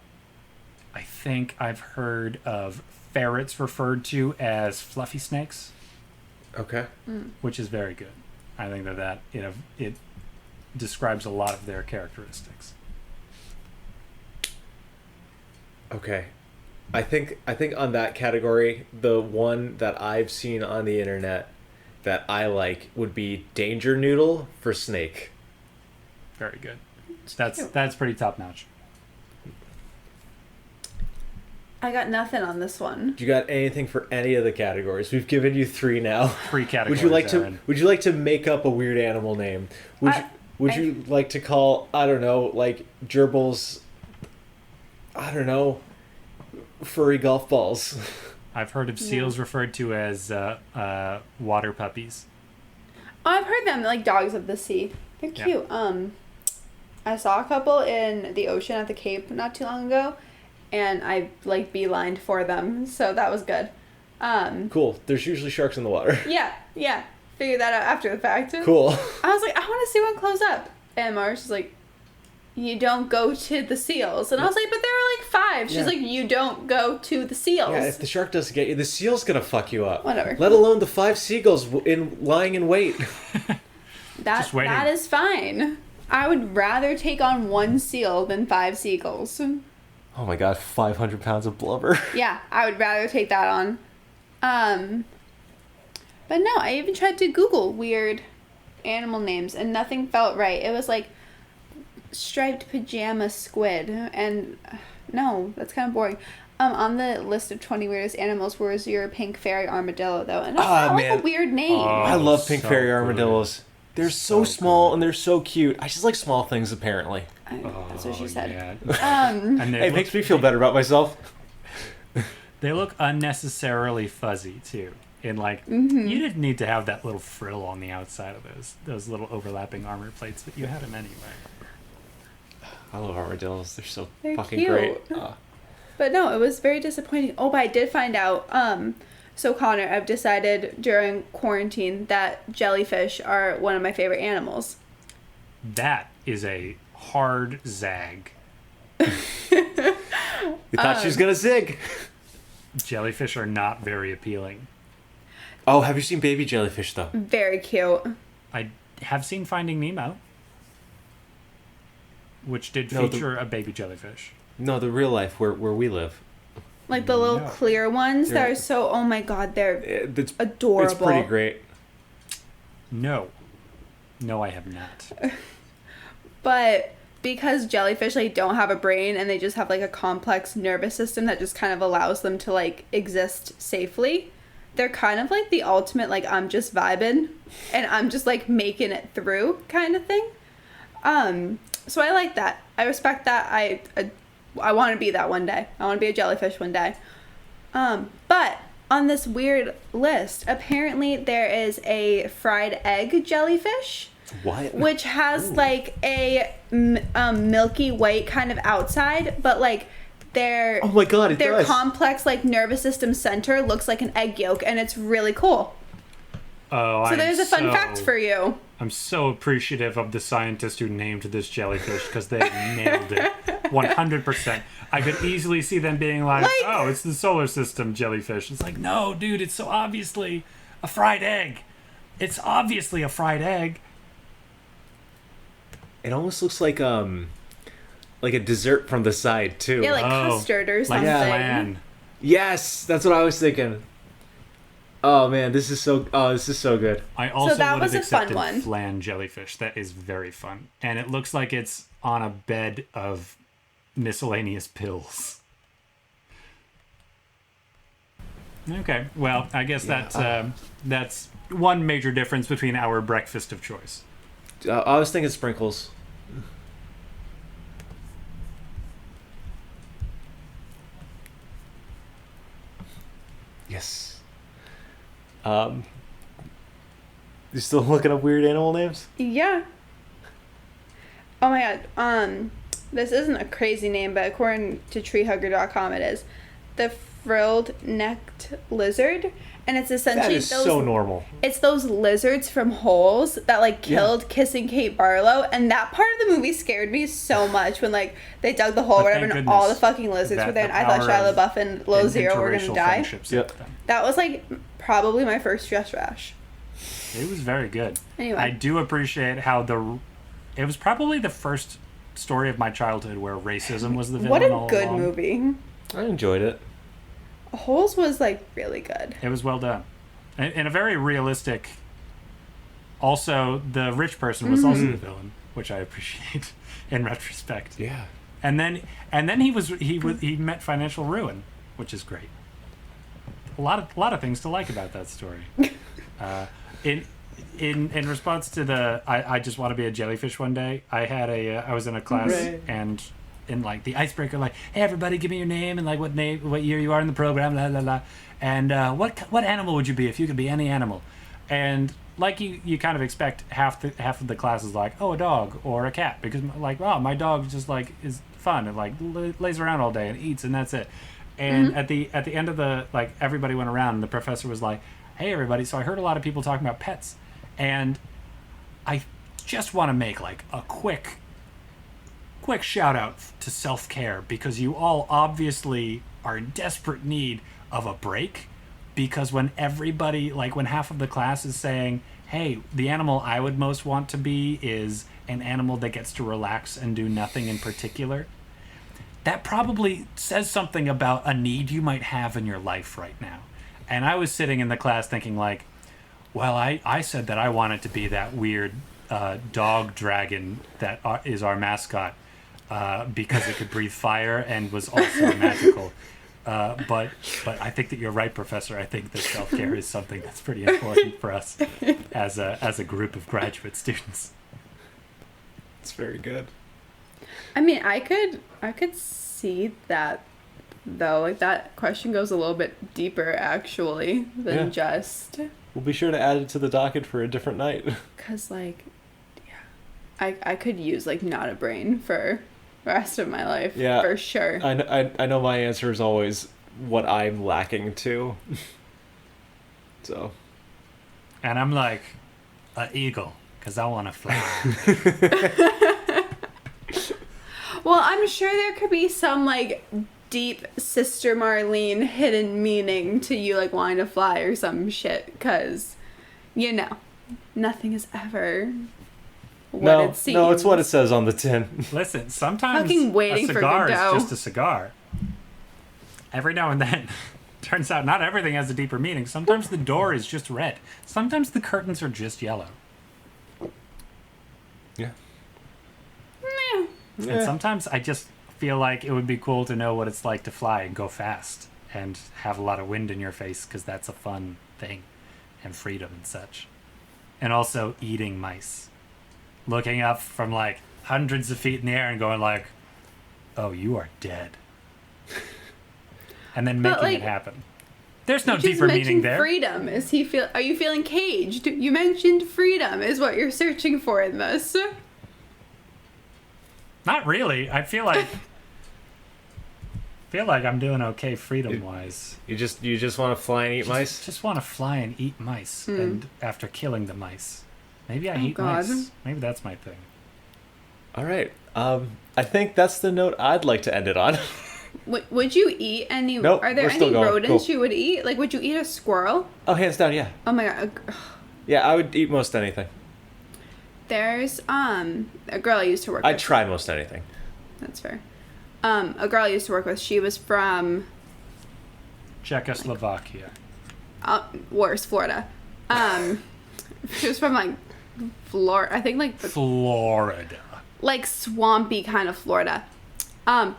think I've heard of ferrets referred to as fluffy snakes. Okay. Which is very good. I think that it describes a lot of their characteristics. Okay. I think on that category, the one that I've seen on the internet that I like would be danger noodle for snake. Very good. That's pretty top notch. I got nothing on this one. Do you got anything for any of the categories? We've given you 3 now. 3 categories. Would you like to make up a weird animal name? Would you like to call, I don't know, like gerbils, I don't know, furry golf balls? I've heard of seals referred to as water puppies. Oh, I've heard them, like dogs of the sea. They're cute. Yeah. I saw a couple in the ocean at the Cape not too long ago, and I like beelined for them, so that was good. Cool. There's usually sharks in the water. Yeah. Figured that out after the fact. Cool. I was like, I want to see one close up. And Mars was like, you don't go to the seals. And I was like, but there are like 5. She's like, you don't go to the seals. Yeah, if the shark doesn't get you, the seal's gonna fuck you up. Whatever. Let alone the 5 seagulls lying in wait. That is fine. I would rather take on 1 seal than 5 seagulls. Oh my god, 500 pounds of blubber. Yeah, I would rather take that on. But no, I even tried to Google weird animal names and nothing felt right. It was like striped pajama squid, and no, that's kind of boring. On the list of 20 weirdest animals was your pink fairy armadillo, though, and that's not like a weird name. I love pink fairy armadillos. They're so small and they're so cute. I just like small things, apparently. That's what she said. Yeah. And it makes me feel better about myself. They look unnecessarily fuzzy too. And like, you didn't need to have that little frill on the outside of those little overlapping armor plates, but you had them anyway. I love armadillos. They're fucking cute. great. But no, it was very disappointing. Oh, but I did find out. So Connor, I've decided during quarantine that jellyfish are one of my favorite animals. That is a hard zag. You thought she was gonna zig. Jellyfish are not very appealing. Oh, have you seen baby jellyfish though? Very cute. I have seen Finding Nemo, which did feature a baby jellyfish. No, the real life where we live. Like the little clear ones that are so, oh my god, they're adorable. It's pretty great. No, I have not. But because jellyfish like don't have a brain and they just have like a complex nervous system that just kind of allows them to like exist safely, they're kind of like the ultimate like I'm just vibing and I'm just like making it through kind of thing. So I like that. I respect that. I want to be that one day. I want to be a jellyfish one day. But on this weird list, apparently there is a fried egg jellyfish. What? Which has like a milky white kind of outside, but like their oh my god, it their does. complex like nervous system center looks like an egg yolk, and it's really cool. Oh, so there's a fun fact for you. I'm so appreciative of the scientist who named this jellyfish because they nailed it 100%. I could easily see them being like, oh, it's the solar system jellyfish. It's like, no, dude, it's so obviously a fried egg. It's obviously a fried egg. It almost looks like a dessert from the side too. Yeah, like custard or something. Like flan. Yes, that's what I was thinking. Oh man, this is so good. I also that would was have a fun accepted one. flan jellyfish. That is very fun. And it looks like it's on a bed of miscellaneous pills. Okay, well, I guess that's one major difference between our breakfast of choice. I was thinking sprinkles. Yes. You still looking up weird animal names? Yeah. Oh my god. This isn't a crazy name, but according to treehugger.com it is. The frilled-necked lizard, and it's essentially that is so normal. It's those lizards from Holes that like killed Kissing Kate Barlow, and that part of the movie scared me so much when like they dug the hole or whatever and all the fucking lizards were there, and I thought Shia LaBeouf and Lil Zero were gonna die. Yep. That was like probably my first stress rash. It was very good. Anyway. I do appreciate how it was probably the first story of my childhood where racism was the villain. What a all good along. movie. I enjoyed it. Holes was like really good. It was well done. In a very realistic Also, the rich person was also the villain, which I appreciate in retrospect. Yeah. And then he met financial ruin, which is great. A lot of things to like about that story. In response to the I just want to be a jellyfish one day, I was in a class and in like the icebreaker, like, hey everybody, give me your name and like what year you are in the program, la la la, and what animal would you be if you could be any animal? And like you kind of expect half of the class is like, oh, a dog or a cat, because like, oh, my dog just like is fun and like lays around all day and eats and that's it. And at the end of the, like, everybody went around and the professor was like, hey everybody, so I heard a lot of people talking about pets, and I just want to make like a quick shout out to self-care, because you all obviously are in desperate need of a break, because when everybody, like when half of the class is saying, hey, the animal I would most want to be is an animal that gets to relax and do nothing in particular, that probably says something about a need you might have in your life right now. And I was sitting in the class thinking like, well, I said that I wanted to be that weird dog dragon that is our mascot, because it could breathe fire and was also magical. But I think that you're right, Professor. I think that self-care is something that's pretty important for us as a group of graduate students. It's very good. I mean, I could see that, though. Like, that question goes a little bit deeper, actually, than just... We'll be sure to add it to the docket for a different night. Because, like, yeah, I could use, like, not a brain for the rest of my life, for sure. I know my answer is always what I'm lacking to. So. And I'm like, an eagle, because I want to fly. Well, I'm sure there could be some, like, deep Sister Marlene hidden meaning to you, like, wanting to fly or some shit, because, you know, nothing is ever what it seems. No, it's what it says on the tin. Listen, sometimes fucking waiting a cigar for is Godot. just a cigar. Every now and then, turns out not everything has a deeper meaning. Sometimes the door is just red. Sometimes the curtains are just yellow. Yeah. And sometimes I just feel like it would be cool to know what it's like to fly and go fast and have a lot of wind in your face, because that's a fun thing, and freedom and such. And also eating mice. Looking up from like hundreds of feet in the air and going like, oh, you are dead. And then making it happen. There's no deeper meaning there. Freedom. Are you feeling caged? You mentioned freedom is what you're searching for in this. Not really. I feel like I'm doing okay freedom wise. You just want to fly and eat mice? Just want to fly and eat mice, and after killing the mice. Maybe I hate mice. Maybe that's my thing. All right. I think that's the note I'd like to end it on. Would you eat any... Nope, are there we're still any going. rodents you would eat? Like, would you eat a squirrel? Oh, hands down, yeah. Oh my god. Yeah, I would eat most anything. There's a girl I used to work with. I'd try most anything. That's fair. A girl I used to work with, she was from... Czechoslovakia. Worse, Florida. She was from, like, Florida. I think, like... Florida. Like, swampy kind of Florida.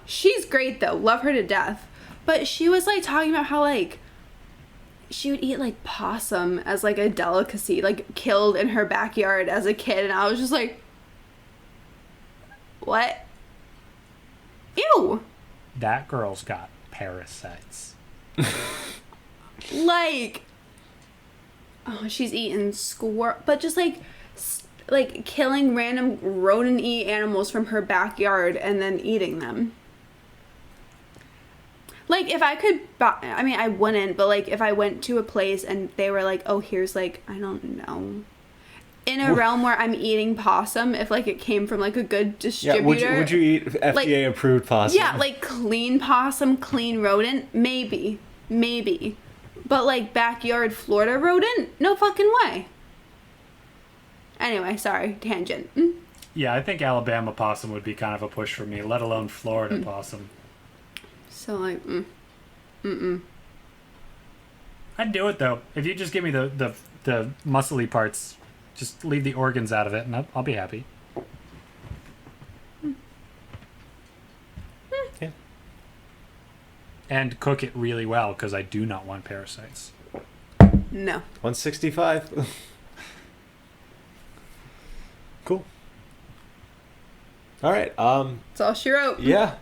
She's great, though. Love her to death. But she was, like, talking about how, like... she would eat, like, possum as, like, a delicacy, like, killed in her backyard as a kid. And I was just like... what? Ew! That girl's got parasites. Like... oh, she's eating squirrel... but just, like killing random rodent-y animals from her backyard and then eating them. Like, if I could buy... I mean, I wouldn't, but, like, if I went to a place and they were like, oh, here's, like, I don't know... in a realm where I'm eating possum, if, like, it came from, like, a good distributor... Yeah, would you eat FDA-approved possum? Yeah, like, clean possum, clean rodent, maybe. But, like, backyard Florida rodent? No fucking way. Anyway, sorry, tangent. Yeah, I think Alabama possum would be kind of a push for me, let alone Florida possum. So, like, I'd do it, though. If you just give me the muscly parts, Just leave the organs out of it, and I'll be happy. Yeah. And cook it really well, because I do not want parasites. No. 165. Cool. All right. That's all she wrote. Yeah.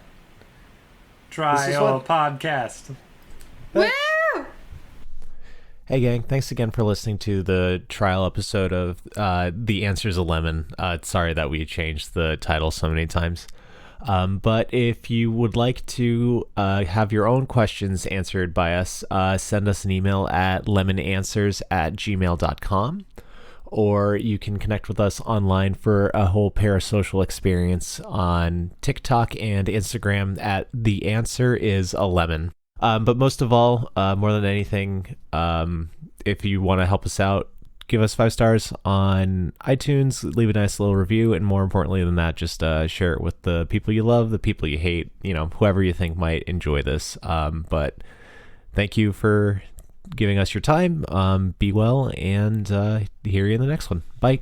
Trial podcast. Woo! Hey gang, thanks again for listening to the trial episode of The Answer's a Lemon. Sorry that we changed the title so many times. But if you would like to have your own questions answered by us, send us an email at lemonanswers@gmail.com, or you can connect with us online for a whole parasocial experience on TikTok and Instagram at The Answer is a Lemon. But most of all, more than anything, if you want to help us out, give us 5 stars on iTunes, leave a nice little review, and more importantly than that, just share it with the people you love, the people you hate, whoever you think might enjoy this. But thank you for giving us your time. Be well, and hear you in the next one. Bye.